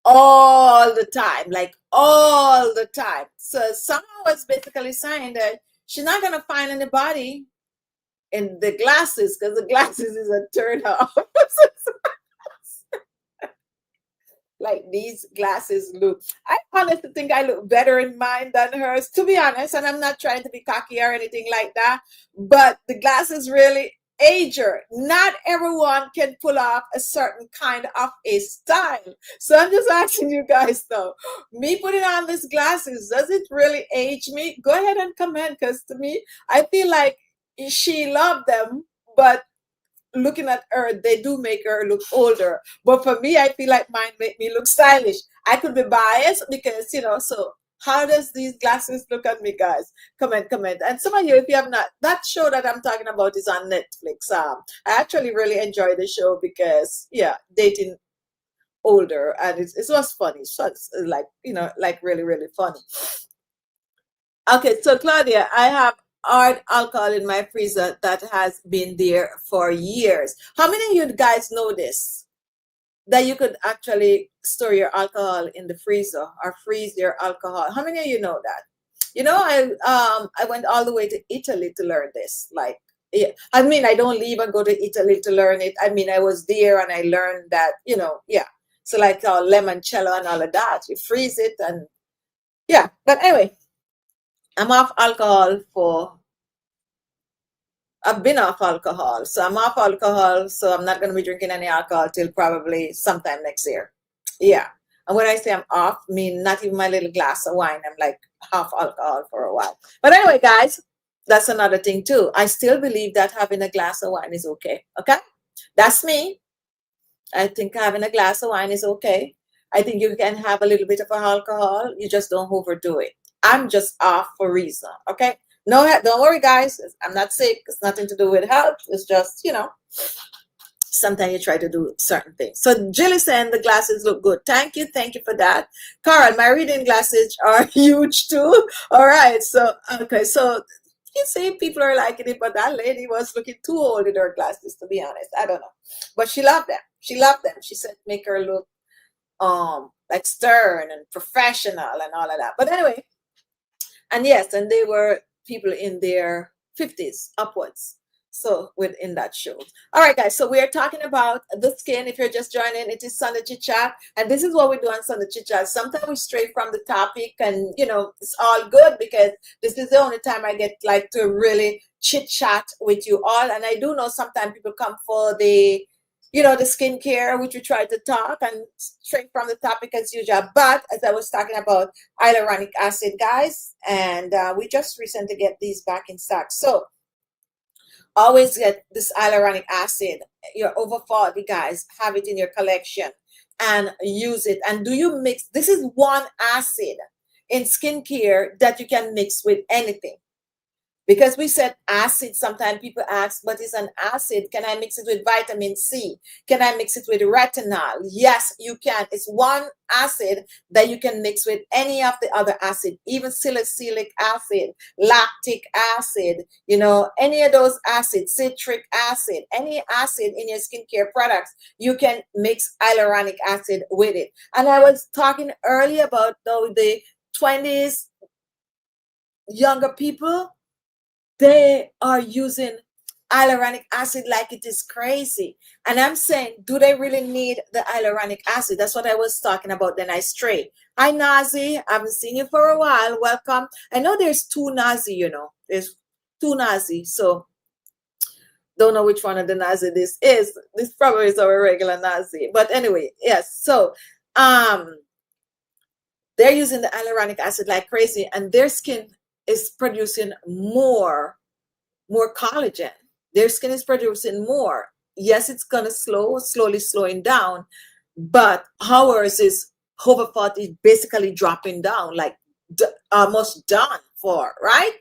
all the time, like all the time. So somehow it's basically saying that she's not going to find anybody in the glasses because the glasses is a turn off. Like these glasses look, I honestly think I look better in mine than hers, to be honest. And I'm not trying to be cocky or anything like that, but the glasses really age her. Not everyone can pull off a certain kind of a style. So I'm just asking you guys though, me putting on these glasses, does it really age me? Go ahead and comment, because to me, I feel like she loved them, but looking at her, they do make her look older. But for me, I feel like mine make me look stylish. I could be biased because, so how does these glasses look at me, guys? Comment, comment. And some of you, if you have not, that show that I'm talking about is on Netflix. I actually really enjoy the show because, yeah, dating older, and it was funny. So it's like, like really, really funny. Okay, so Claudia, I have hard alcohol in my freezer that has been there for years. How many of you guys know this? That you could actually store your alcohol in the freezer or freeze your alcohol. How many of you know that? I went all the way to Italy to learn this. Like, yeah, I mean, I don't leave and go to Italy to learn it. I mean, I was there and I learned that, yeah. So like limoncello and all of that, you freeze it and yeah. But anyway, I'm off alcohol I've been off alcohol. So I'm off alcohol. So I'm not going to be drinking any alcohol till probably sometime next year. Yeah. And when I say I'm off, I mean not even my little glass of wine. I'm like half alcohol for a while. But anyway, guys, that's another thing too. I still believe that having a glass of wine is okay. Okay. That's me. I think having a glass of wine is okay. I think you can have a little bit of alcohol. You just don't overdo it. I'm just off for a reason. Okay. No, don't worry, guys. I'm not sick. It's nothing to do with health. It's just, sometimes you try to do certain things. So Jill is saying the glasses look good. Thank you. Thank you for that. Carl, my reading glasses are huge too. All right. So, okay. So you see people are liking it, but that lady was looking too old in her glasses, to be honest. I don't know. But she loved them. She loved them. She said make her look like stern and professional and all of that. But anyway, and yes, and they were people in their 50s upwards. So within that show. All right, guys. So we are talking about the skin. If you're just joining, it is Sunday Chit Chat. And this is what we do on Sunday Chit Chat. Sometimes we stray from the topic and, it's all good because this is the only time I get like to really chit chat with you all. And I do know sometimes people come for the skincare, which we try to talk and straight from the topic as usual. But as I was talking about hyaluronic acid, guys, and we just recently get these back in stock. So always get this hyaluronic acid. You're over 40, guys. Have it in your collection and use it. And do you mix? This is one acid in skincare that you can mix with anything. Because we said acid, sometimes people ask, but it's an acid. Can I mix it with vitamin C? Can I mix it with retinol? Yes, you can. It's one acid that you can mix with any of the other acid, even salicylic acid, lactic acid, any of those acids, citric acid, any acid in your skincare products, you can mix hyaluronic acid with it. And I was talking earlier about the 20s younger people. They are using hyaluronic acid like it is crazy. And I'm saying, do they really need the hyaluronic acid? That's what I was talking about. Then I stray. Hi, Nazi. I haven't seen you for a while. Welcome. I know there's two Nazi, you know. There's two Nazi. So don't know which one of the Nazi this is. This probably is our regular Nazi. But anyway, yes. So they're using the hyaluronic acid like crazy, and their skin is producing more collagen. Their skin is producing more. Yes, it's gonna slowly slowing down, but ours is over 40, basically dropping down, like almost done for, right?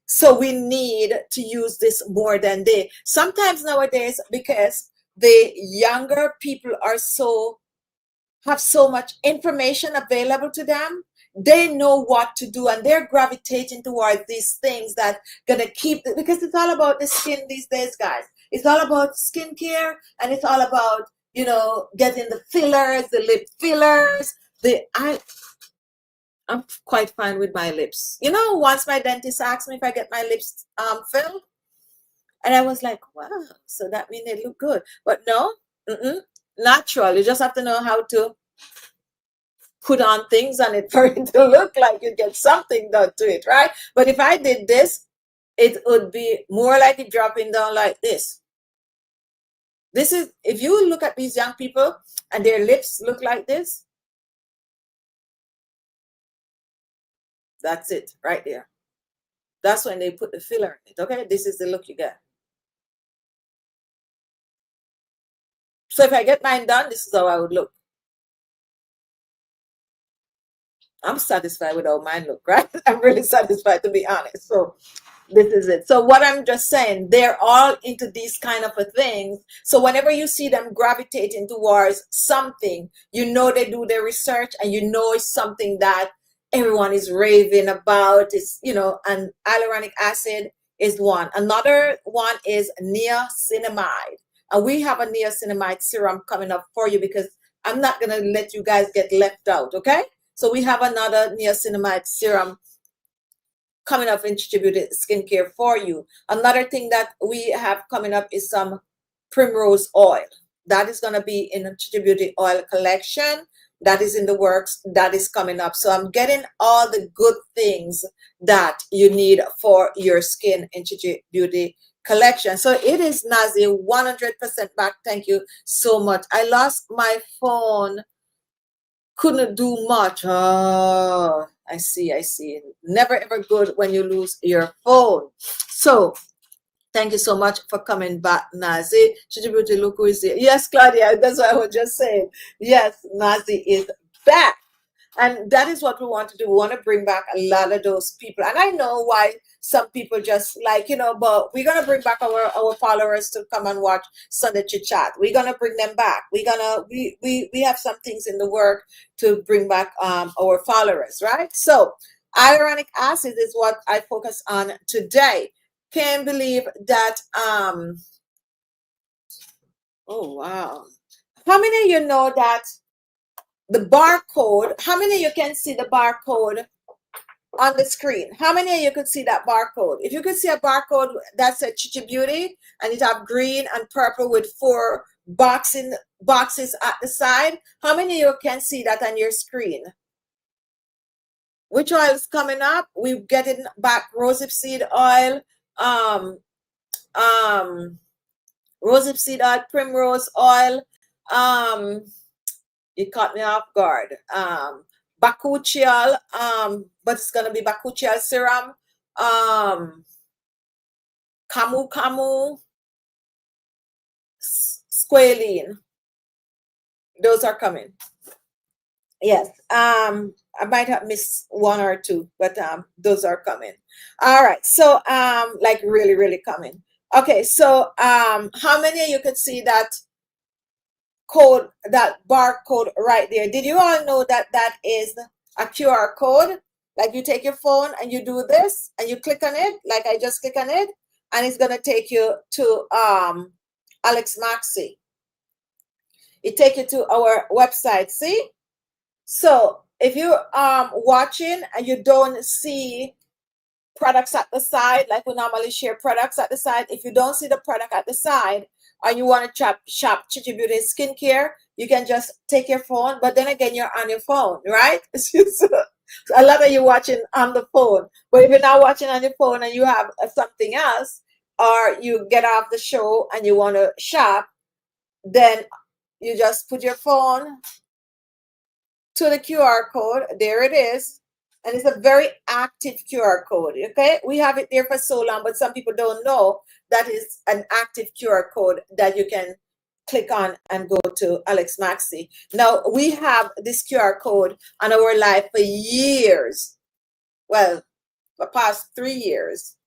So we need to use this more than they. Sometimes nowadays, because the younger people are have so much information available to them, they know what to do, and they're gravitating towards these things that gonna keep, because it's all about the skin these days, guys. It's all about skincare, and it's all about, getting the fillers, the lip fillers. I'm quite fine with my lips. Once my dentist asked me if I get my lips filled, and I was like, wow, so that means they look good. But no, natural. You just have to know how to put on things on it for it to look like you get something done to it, right? But if I did this, it would be more like it dropping down like this. This is, if you look at these young people and their lips look like this, that's it right there. That's when they put the filler in it, okay? This is the look you get. So if I get mine done, this is how I would look. I'm satisfied with how mine look, right? I'm really satisfied, to be honest. So this is it. So what I'm just saying, they're all into these kind of a things. So whenever you see them gravitating towards something, they do their research, and it's something that everyone is raving about. It's, and hyaluronic acid is one. Another one is niacinamide. And we have a niacinamide serum coming up for you, because I'm not going to let you guys get left out, okay? So we have another niacinamide serum coming up in Khichi Beauty skincare for you. Another thing that we have coming up is some primrose oil. That is going to be in a Khichi Beauty oil collection. That is in the works. That is coming up. So I'm getting all the good things that you need for your skin in Khichi Beauty collection. So it is Nazi 100% back. Thank you so much. I lost my phone. Couldn't do much. Oh, I see. Never ever good when you lose your phone. So thank you so much for coming back, Nazi. Khichi Beauty, look who is here. Yes, Claudia, that's what I was just saying. Yes, Nazi is back. And that is what we want to do. We want to bring back a lot of those people. And I know why some people just like, but we're going to bring back our followers to come and watch Sunday Chit Chat. We're going to bring them back. We have some things in the work to bring back our followers, right? So hyaluronic acid is what I focus on today. Can't believe that. Oh, wow. How many of you know that the barcode, how many of you can see the barcode on the screen? How many of you could see that barcode? If you could see a barcode that said Khichi Beauty, and it have green and purple with 4 boxes at the side, how many of you can see that on your screen? Which oil is coming up? We're getting back rosehip seed oil, rosehip seed oil, primrose oil, it caught me off guard. Bakuchiol, but it's gonna be Bakuchiol serum. Camu, squalene. Those are coming. Yes. I might have missed 1 or 2, but those are coming. All right. So like really, really coming. Okay. So how many of you could see that code, that barcode right there? Did you all know that that is a QR code? Like you take your phone and you do this and you click on it, like I just click on it, and it's gonna take you to Alex Maxey. It take you to our website. See? So if you're watching and you don't see products at the side, like we normally share products at the side. If you don't see the product at the side and you want to shop Khichi Beauty skincare, you can just take your phone. But then again, you're on your phone, right? So a lot of you watching on the phone. But if you're not watching on your phone and you have something else, or you get off the show and you want to shop, then you just put your phone to the QR code. There it is. And it's a very active QR code. Okay. We have it there for so long, but some people don't know that is an active QR code that you can click on and go to Alex Maxi. Now, we have this QR code on our live for years. Well, the past 3 years.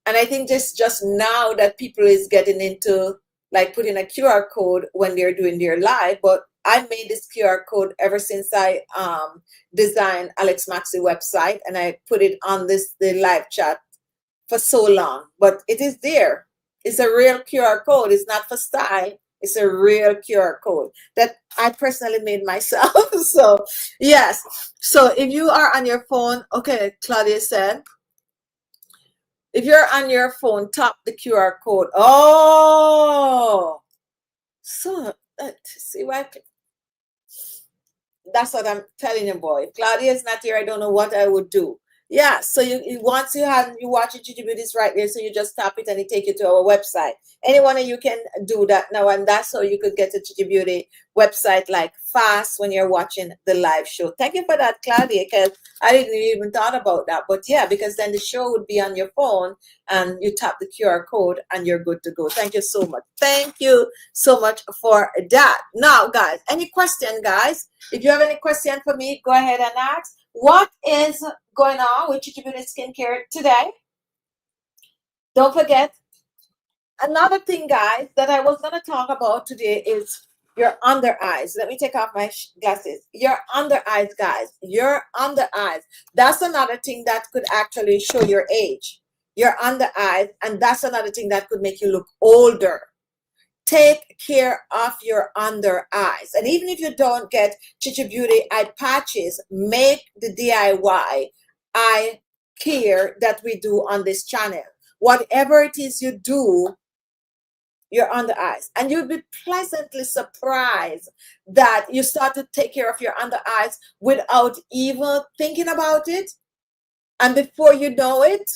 And I think this just now that people is getting into like putting a QR code when they're doing their live, but I made this QR code ever since I designed Alex Maxi website, and I put it on the live chat for so long. But it is there. It's a real QR code. It's not for style. It's a real QR code that I personally made myself. So yes. So if you are on your phone, okay, Claudia said, if you're on your phone, tap the QR code. Oh, so see what? That's what I'm telling you, boy. If Claudia is not here, I don't know what I would do. Yeah, so once you watch Khichi Beauty is right there, so you just tap it and it take you to our website. Any one of you can do that now, and that's how you could get to Khichi Beauty website like fast when you're watching the live show. Thank you for that, Claudia, because I didn't even thought about that. But yeah, because then the show would be on your phone and you tap the QR code and you're good to go. Thank you so much. Thank you so much for that. Now, guys, any question, guys? If you have any question for me, go ahead and ask. What is going on with Khichi Beauty skincare today? Don't forget, another thing, guys, that I was going to talk about today is your under eyes. Let me take off my glasses. Your under eyes, guys. Your under eyes. That's another thing that could actually show your age. Your under eyes, and that's another thing that could make you look older. Take care of your under eyes. And even if you don't get Khichi Beauty eye patches, make the DIY eye care that we do on this channel. Whatever it is you do, your under eyes, and you'll be pleasantly surprised that you start to take care of your under eyes without even thinking about it. And before you know it,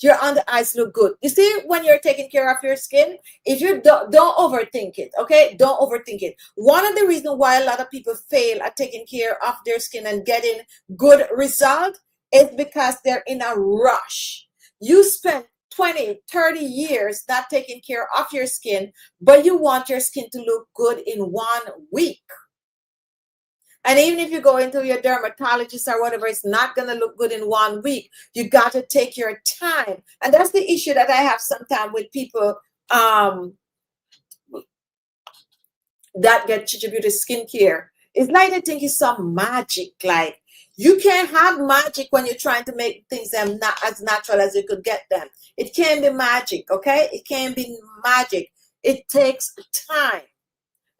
your under eyes look good. You see, when you're taking care of your skin, if you don't overthink it, okay? Don't overthink it. One of the reasons why a lot of people fail at taking care of their skin and getting good result is because they're in a rush. You spend 20, 30 years not taking care of your skin, but you want your skin to look good in 1 week. And even if you go into your dermatologist or whatever, it's not going to look good in 1 week. You got to take your time. And that's the issue that I have sometimes with people that get Khichi Beauty skincare. It's like they think it's some magic. Like, you can't have magic when you're trying to make things not as natural as you could get them. It can't be magic, okay? It can't be magic. It takes time.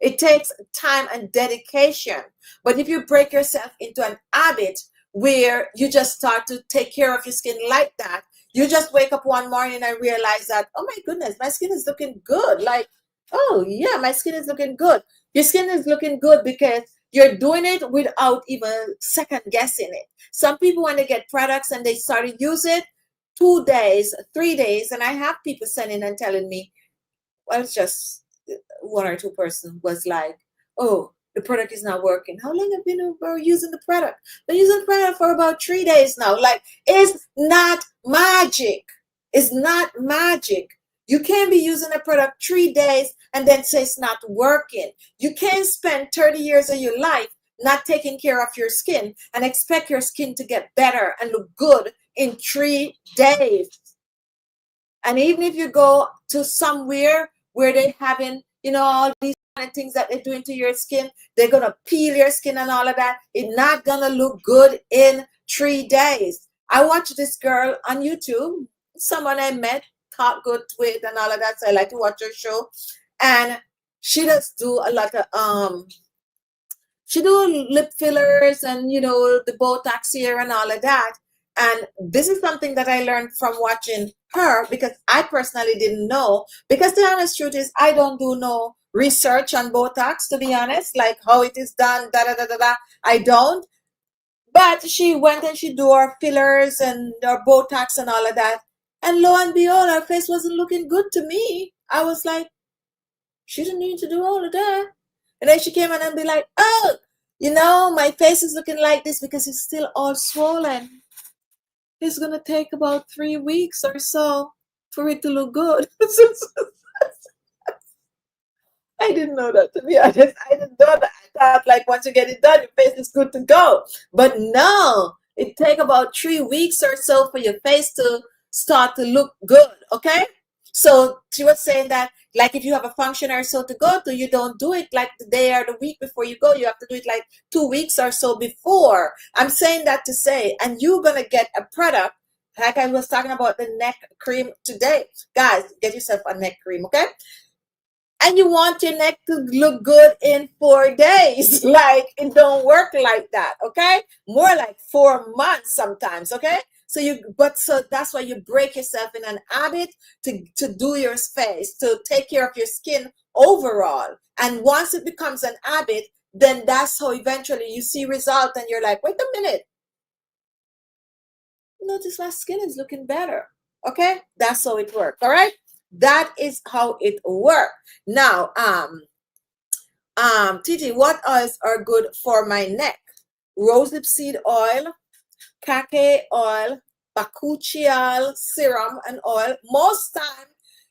It takes time and dedication. But if you break yourself into an habit where you just start to take care of your skin like that, you just wake up one morning and realize that, oh my goodness, my skin is looking good. Like, oh yeah, my skin is looking good. Your skin is looking good because you're doing it without even second guessing it. Some people, when they get products and they start to use it, 2 days, 3 days, and I have people sending and telling me, well, it's just 1 or 2 person was like, oh, the product is not working. How long have you been using the product? Been using the product for about 3 days now. Like, it's not magic. It's not magic. You can't be using a product 3 days and then say it's not working. You can't spend 30 years of your life not taking care of your skin and expect your skin to get better and look good in 3 days. And even if you go to somewhere where they're having, all these kind of things that they're doing to your skin, they're going to peel your skin and all of that. It's not going to look good in 3 days. I watched this girl on YouTube, someone I met, talk good with and all of that. So I like to watch her show. And she does do a lot of, she do lip fillers and, the Botox here and all of that. And this is something that I learned from watching her, because I personally didn't know. Because the honest truth is, I don't do no research on Botox, to be honest, like how it is done, da da da da da. I don't. But she went and she do her fillers and her Botox and all of that. And lo and behold, her face wasn't looking good to me. I was like, she didn't need to do all of that. And then she came in and be like, oh, my face is looking like this because it's still all swollen. It's going to take about 3 weeks or so for it to look good. I didn't know that, to be honest. I didn't know that. I thought, like, once you get it done, your face is good to go. But no, it take about 3 weeks or so for your face to start to look good, okay? So she was saying that, like, if you have a function or so to go to, you don't do it like the day or the week before you go. You have to do it like 2 weeks or so before. I'm saying that to say, and you're going to get a product, like I was talking about the neck cream today. Guys, get yourself a neck cream, okay? And you want your neck to look good in 4 days. Like, it don't work like that, okay? More like 4 months sometimes, okay? So that's why you break yourself in an habit to do your face, to take care of your skin overall. And once it becomes an habit, then that's how eventually you see result and you're like, wait a minute, notice my skin is looking better, okay? That's how it works, all right? That is how it works. Now, Titi, what oils are good for my neck? Rosehip seed oil, kake oil, bakuchiol serum and oil. Most time,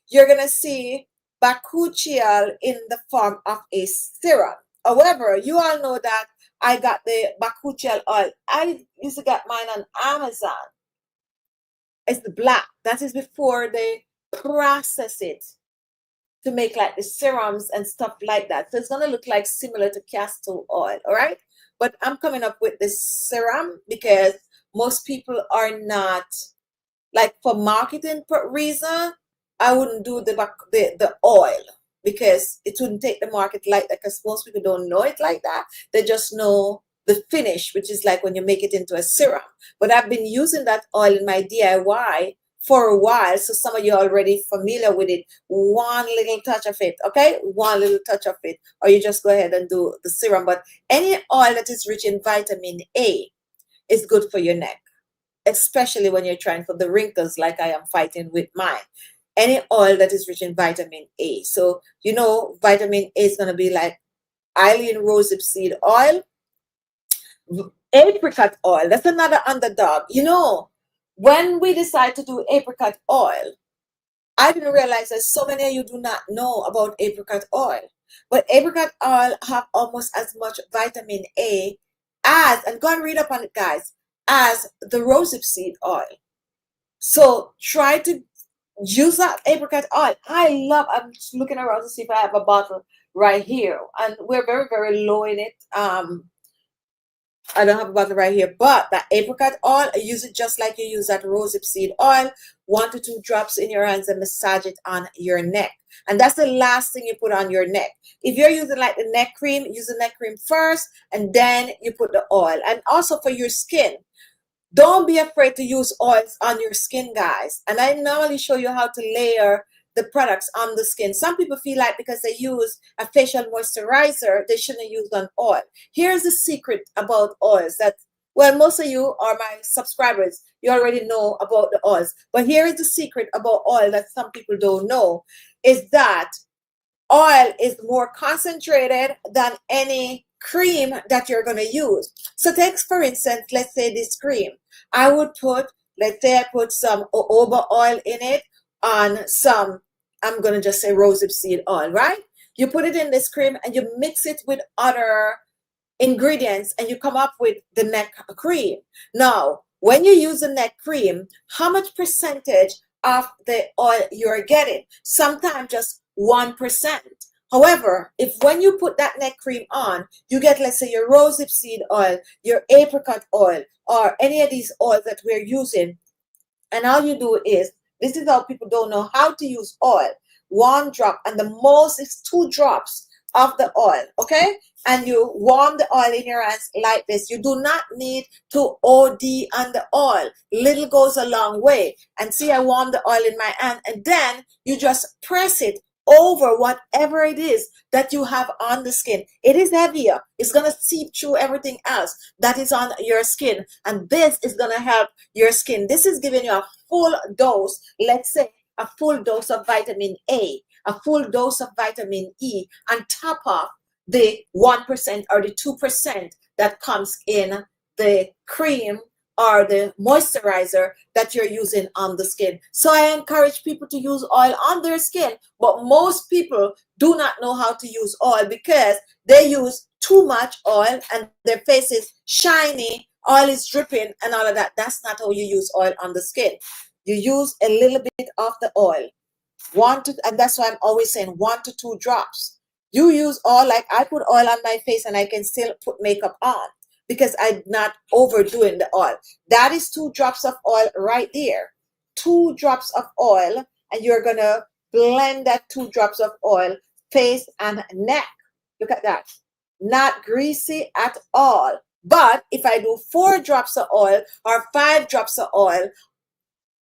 you're gonna see bakuchiol in the form of a serum. However, you all know that I got the bakuchiol oil. I used to get mine on Amazon. It's the black. That is before they process it to make like the serums and stuff like that. So it's going to look like similar to castor oil, all right? But I'm coming up with this serum because most people are not, like, for marketing reason, I wouldn't do the oil because it wouldn't take the market like that, because most people don't know it like that. They just know the finish, which is like when you make it into a serum. But I've been using that oil in my DIY for a while, so some of you are already familiar with it. One little touch of it, okay? One little touch of it, or you just go ahead and do the serum. But any oil that is rich in vitamin A is good for your neck, especially when you're trying for the wrinkles like I am fighting with mine. Any oil that is rich in vitamin A. So, vitamin A is going to be like Eileen rosehip seed oil, apricot oil. That's another underdog. When we decide to do apricot oil, I didn't realize that so many of you do not know about apricot oil. But apricot oil have almost as much vitamin A as, and go and read up on it, guys, as the rosehip seed oil. So try to use that apricot oil. I'm just looking around to see if I have a bottle right here. And we're very, very low in it. I don't have a bottle right here, but that apricot oil, I use it just like you use that rosehip seed oil. 1 to 2 drops in your hands and massage it on your neck. And that's the last thing you put on your neck. If you're using like the neck cream, use the neck cream first, and then you put the oil. And also for your skin, don't be afraid to use oils on your skin, guys. And I normally show you how to layer the products on the skin. Some people feel like because they use a facial moisturizer, they shouldn't use an oil. Here's the secret about oils that, well, most of you are my subscribers. You already know about the oils. But here is the secret about oil that some people don't know, is that oil is more concentrated than any cream that you're going to use. So take, for instance, let's say this cream. I would put, let's say I put some jojoba oil in it on some, I'm going to just say rosehip seed oil, right? You put it in this cream and you mix it with other ingredients and you come up with the neck cream. Now, when you use the neck cream, how much percentage of the oil you're getting? Sometimes just 1%. However, if when you put that neck cream on, you get, let's say, your rosehip seed oil, your apricot oil, or any of these oils that we're using, and all you do is, this is how people don't know how to use oil. 1 drop, and the most is 2 drops of the oil, okay? and you warm the oil in your hands like this. You do not need to OD on the oil. Little goes a long way. And see, I warm the oil in my hand, and then you just press it over whatever it is that you have on the skin. It is heavier. It's going to seep through everything else that is on your skin. And this is going to help your skin. This is giving you a full dose, let's say a full dose of vitamin A, a full dose of vitamin E, on top of the 1% or the 2% that comes in the cream or the moisturizer that you're using on the skin. So I encourage people to use oil on their skin, but most people do not know how to use oil because they use too much oil and their face is shiny, oil is dripping and all of that. That's not how you use oil on the skin. You use a little bit of the oil, and that's why I'm always saying 1 to 2 drops. You use oil, like I put oil on my face and I can still put makeup on because I'm not overdoing the oil. That is 2 drops of oil right there. 2 drops of oil, and you're gonna blend that 2 drops of oil, face and neck. Look at that. Not greasy at all. But if I do 4 drops of oil or 5 drops of oil,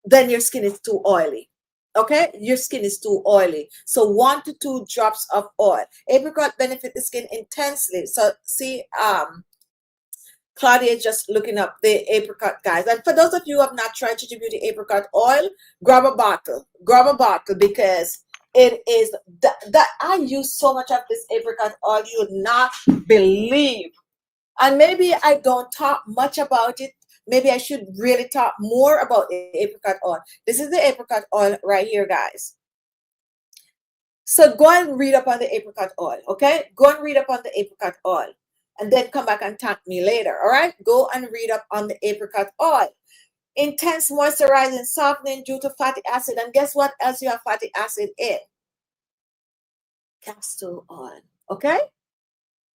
then your skin is too oily. Okay, your skin is too oily. So 1 to 2 drops of oil. Apricot benefit the skin intensely. So see, Claudia just looking up the apricot, guys. And for those of you who have not tried Khichi Beauty apricot oil, grab a bottle. Grab a bottle because it is that I use so much of this apricot oil you would not believe. And maybe I don't talk much about it. Maybe I should really talk more about the apricot oil. This is the apricot oil right here, guys. So go and read up on the apricot oil, okay? Go and read up on the apricot oil and then come back and thank me later, all right? Go and read up on the apricot oil. Intense moisturizing, softening due to fatty acid. And guess what else you have fatty acid in? Castor oil, okay?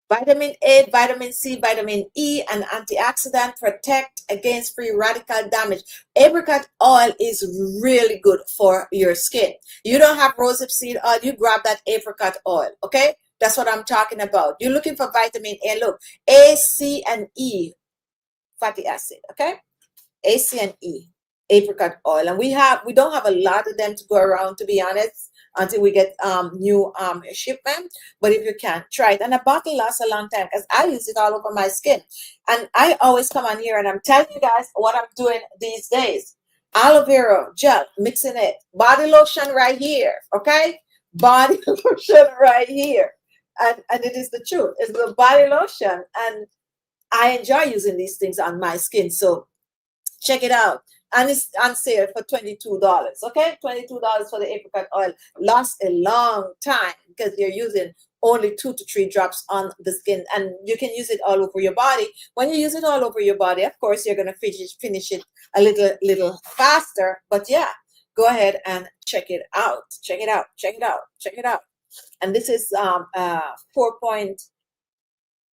Vitamin A, vitamin C, vitamin E, and antioxidant protect against free radical damage. Apricot oil is really good for your skin. You don't have rosehip seed oil, you grab that apricot oil, okay? That's what I'm talking about. You're looking for vitamin A. Look, A, C, and E, fatty acid, okay? A, C, and E, apricot oil. And we don't have a lot of them to go around, to be honest, until we get new shipment. But if you can, try it. And a bottle lasts a long time because I use it all over my skin. And I always come on here and I'm telling you guys what I'm doing these days. Aloe vera gel, mixing it. Body lotion right here, okay? Body lotion right here. And it is the truth. It's the body lotion. And I enjoy using these things on my skin. So check it out. And it's on sale for $22. Okay, $22 for the apricot oil. Lasts a long time because you're using only 2 to 3 drops on the skin, and you can use it all over your body. When you use it all over your body, of course, you're gonna finish it a little faster. But yeah, go ahead and check it out. Check it out. Check it out. Check it out. And this is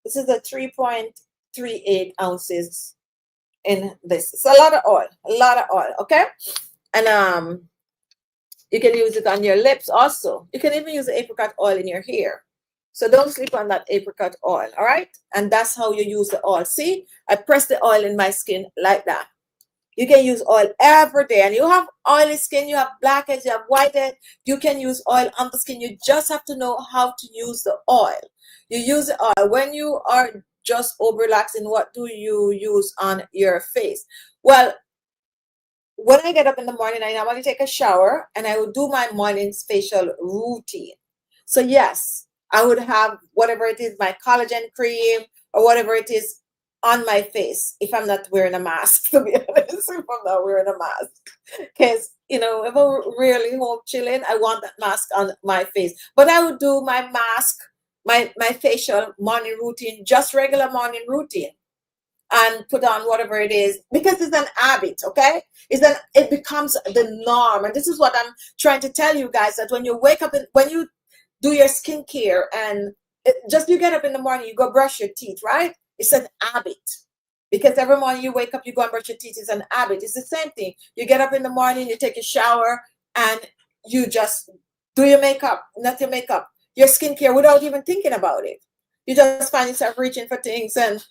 This is a 3.38 ounces in this. It's a lot of oil, okay? And you can use it on your lips also. You can even use the apricot oil in your hair. So don't sleep on that apricot oil, all right? And that's how you use the oil. See, I press the oil in my skin like that. You can use oil every day. And you have oily skin, you have blackheads, you have whitehead, you can use oil on the skin. You just have to know how to use the oil. You use the oil when you are just over relaxing. What do you use on your face? Well, when I get up in the morning, I normally take a shower and I will do my morning facial routine. So yes, I would have whatever it is, my collagen cream or whatever it is on my face if I'm not wearing a mask, to be honest, if I'm not wearing a mask. Because, you know, if I'm really home chilling, I want that mask on my face. But I would do my mask, my facial morning routine, just regular morning routine, and put on whatever it is, because it's an habit, okay? It becomes the norm. And this is what I'm trying to tell you guys, that when you wake up, when you do your skincare and just you get up in the morning, you go brush your teeth, right? It's an habit. Because every morning you wake up, you go and brush your teeth. It's an habit. It's the same thing. You get up in the morning, you take a shower, and you just do your makeup, not your makeup, your skincare without even thinking about it. You just find yourself reaching for things, and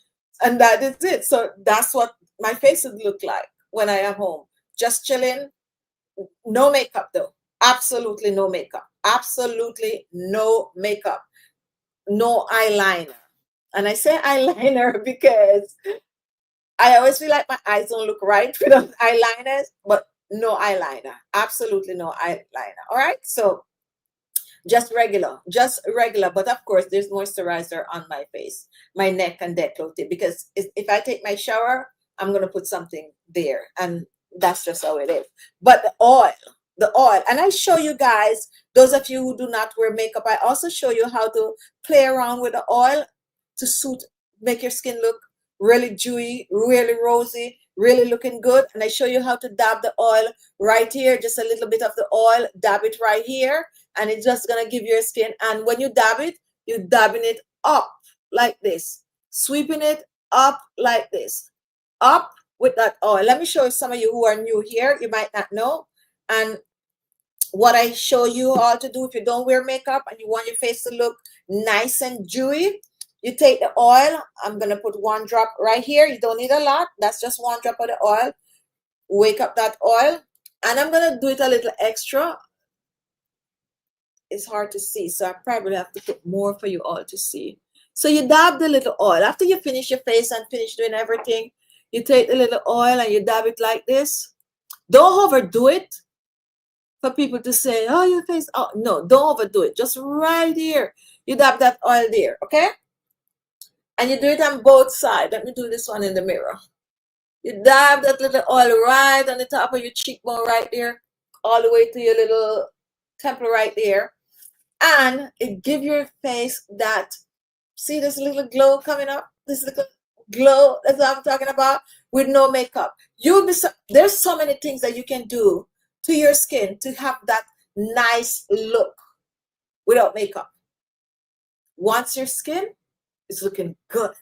that is it. So that's what my face would look like when I am home. Just chilling, no makeup though. Absolutely no makeup. Absolutely no makeup. No eyeliner. And I say eyeliner because I always feel like my eyes don't look right without eyeliners, but no eyeliner. Absolutely no eyeliner. All right. So just regular. But of course, there's moisturizer on my face, my neck, and decollete because if I take my shower, I'm gonna put something there, and that's just how it is. But the oil, and I show you guys. Those of you who do not wear makeup, I also show you how to play around with the oil to make your skin look really dewy, really rosy, really looking good. And I show you how to dab the oil right here, just a little bit of the oil, dab it right here, and it's just gonna give your skin. And when you dab it, you're dabbing it up like this, sweeping it up like this, up with that oil. Let me show you, some of you who are new here, you might not know. And what I show you all to do if you don't wear makeup and you want your face to look nice and dewy, you take the oil. I'm gonna put one drop right here. You don't need a lot. That's just one drop of the oil. Wake up that oil, and I'm gonna do it a little extra. It's hard to see, so I probably have to put more for you all to see. So you dab the little oil. After you finish your face and finish doing everything, you take the little oil and you dab it like this. Don't overdo it for people to say, oh, your face, oh, no, don't overdo it. Just right here, you dab that oil there, okay? And you do it on both sides. Let me do this one in the mirror. You dab that little oil right on the top of your cheekbone right there, all the way to your little temple right there. And it gives your face that, see this little glow coming up? This little glow, that's what I'm talking about, with no makeup. There's so many things that you can do to your skin to have that nice look without makeup. Once your skin is looking good,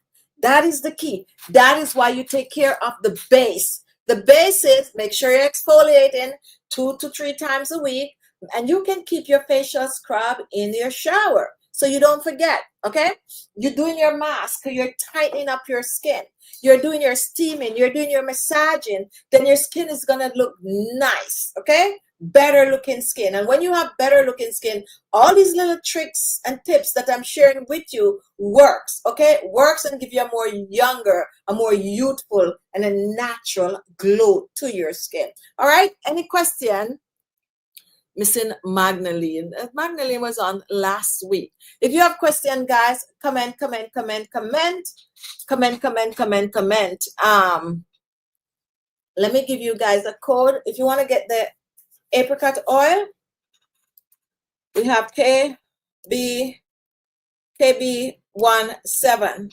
that is the key. That is why you take care of the base. The base is, make sure you're exfoliating 2 to 3 times a week, and you can keep your facial scrub in your shower so you don't forget, okay? You're doing your mask, you're tightening up your skin, you're doing your steaming, you're doing your massaging, then your skin is gonna look nice, okay? Better looking skin. And when you have better looking skin, all these little tricks and tips that I'm sharing with you works, okay? Works and give you a more younger, a more youthful, and a natural glow to your skin. All right, any question? Missing Magdalene. Magdalene was on last week. If you have question, guys, comment. Let me give you guys a code. If you want to get the apricot oil, we have KB17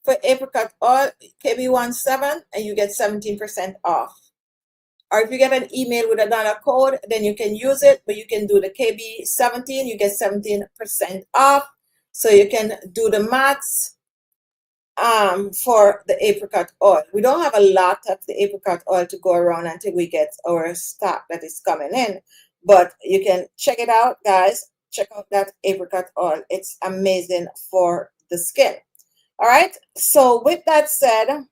for apricot oil, KB17, and you get 17% off. Or if you get an email with another code, then you can use it, but you can do the KB17, you get 17% off. So you can do the maths for the apricot oil. We don't have a lot of the apricot oil to go around until we get our stock that is coming in, but you can check it out, guys. Check out that apricot oil. It's amazing for the skin. All right. So with that said,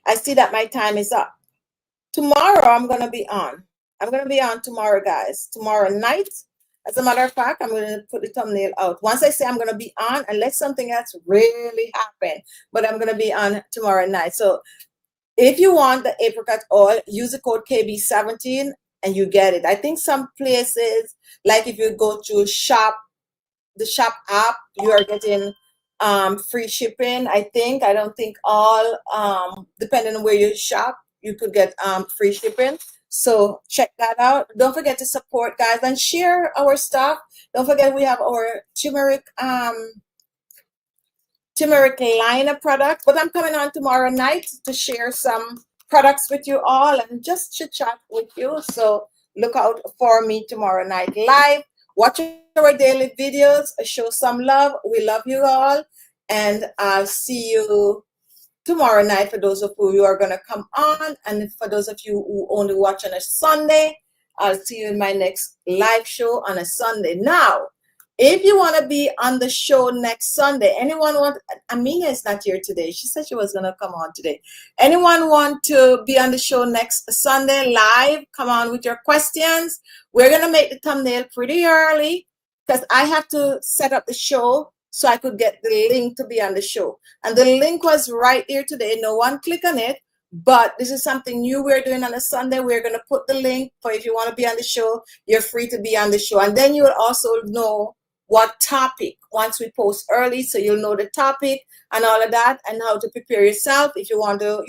I see that my time is up. Tomorrow I'm going to be on. I'm going to be on tomorrow, guys. Tomorrow night. As a matter of fact, I'm going to put the thumbnail out. Once I say I'm going to be on, unless something else really happen, but I'm going to be on tomorrow night. So if you want the apricot oil, use the code KB17 and you get it. I think some places, like if you go to the shop app, you are getting free shipping. I don't think all, depending on where you shop, you could get free shipping. So check that out. Don't forget to support, guys, and share our stuff. Don't forget we have our turmeric line of products. But I'm coming on tomorrow night to share some products with you all and just chit chat with you. So look out for me tomorrow night live. Watch our daily videos. Show some love. We love you all, and I'll see you tomorrow night for those of you who are going to come on, and for those of you who only watch on a Sunday, I'll see you in my next live show on a Sunday. Now, If you want to be on the show next Sunday, anyone want, Amina is not here today. She said she was going to come on today. Anyone want to be on the show next Sunday live? Come on with your questions. We're going to make the thumbnail pretty early because I have to set up the show so I could get the link to be on the show. And the link was right here today. No one click on it. But this is something new we're doing on a Sunday. We're going to put the link for if you want to be on the show, you're free to be on the show. And then you will also know what topic once we post early, so you'll know the topic and all of that, and how to prepare yourself if you want to,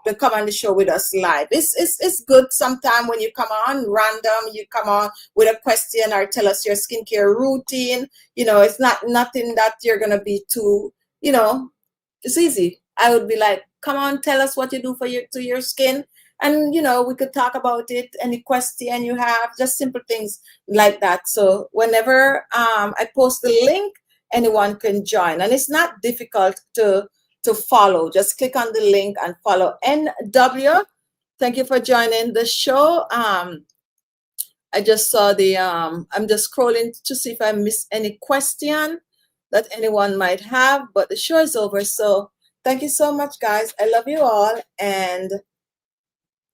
to come on the show with us live. It's good sometime when you come on random, you come on with a question or tell us your skincare routine. It's not nothing that you're gonna be too, it's easy. I would be like, come on, tell us what you do for your skin. And, we could talk about it, any question you have, just simple things like that. So whenever I post the link, anyone can join. And it's not difficult to follow. Just click on the link and follow. NW, thank you for joining the show. I just saw I'm just scrolling to see if I missed any question that anyone might have, but the show is over. So thank you so much, guys. I love you all. And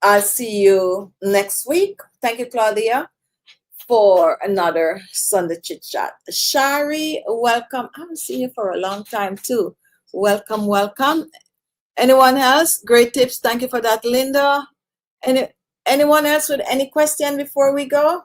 I'll see you next week. Thank you, Claudia, for another Sunday Chit Chat. Shari, welcome. I haven't seen you for a long time, too. Welcome, welcome. Anyone else? Great tips. Thank you for that, Linda. Anyone else with any question before we go?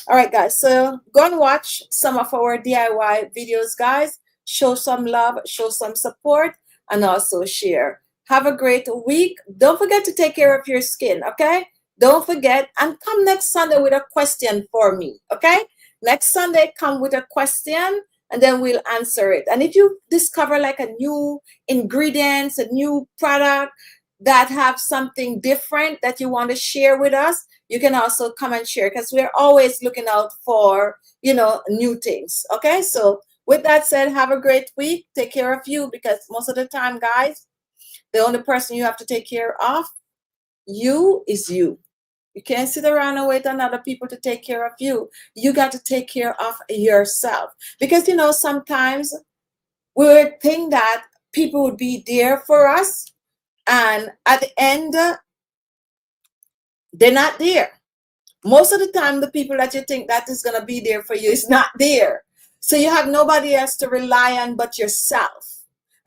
All right, guys. So go and watch some of our DIY videos, guys. Show some love, show some support, and also share. Have a great week. Don't forget to take care of your skin, okay? Don't forget, and come next Sunday with a question for me, okay? Next Sunday, come with a question, and then we'll answer it. And if you discover like a new ingredients, a new product that have something different that you want to share with us, you can also come and share, because we're always looking out for, new things, okay? So with that said, have a great week. Take care of you, because most of the time, guys, the only person you have to take care of, you, is you. You can't sit around and wait on other people to take care of you. You got to take care of yourself. Because, sometimes we would think that people would be there for us, and at the end, they're not there. Most of the time, the people that you think that is going to be there for you is not there. So you have nobody else to rely on but yourself.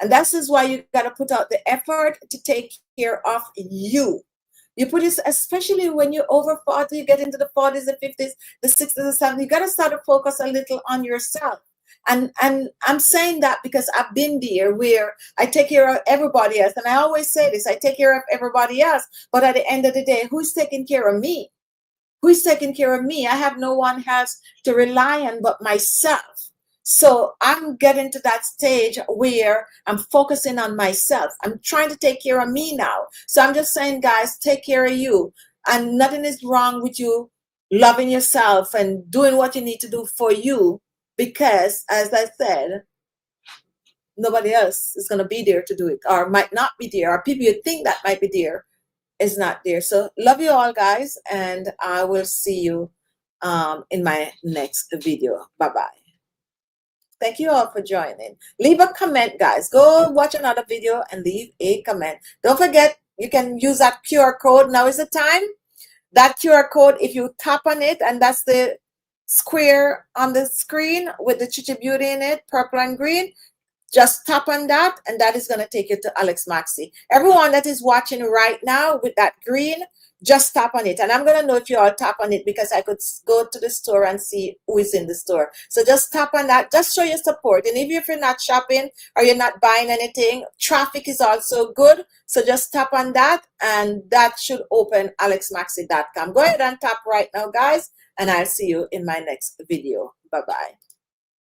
And that is why you got to put out the effort to take care of you. You put it, especially when you're over 40, you get into the 40s, the 50s, the 60s, the 70s, you got to start to focus a little on yourself. And I'm saying that because I've been there where I take care of everybody else. And I always say this, I take care of everybody else. But at the end of the day, who's taking care of me? Who's taking care of me? I have no one else to rely on but myself. So I'm getting to that stage where I'm focusing on myself. I'm trying to take care of me now. So I'm just saying, guys, take care of you. And nothing is wrong with you loving yourself and doing what you need to do for you. Because, as I said, nobody else is going to be there to do it, or might not be there, or people you think that might be there is not there. So love you all, guys, and I will see you in my next video. Bye-bye. Thank you all for joining. Leave a comment, guys. Go watch another video and leave a comment. Don't forget, you can use that QR code. Now is the time. That QR code, if you tap on it, and that's the square on the screen with the Khichi Beauty in it, purple and green, just tap on that, and that is going to take you to Alex Maxi. Everyone that is watching right now with that green, just tap on it. And I'm going to know if you all tap on it, because I could go to the store and see who is in the store. So just tap on that. Just show your support. And if you're not shopping or you're not buying anything, traffic is also good. So just tap on that, and that should open alexmaxi.com. Go ahead and tap right now, guys, and I'll see you in my next video. Bye-bye.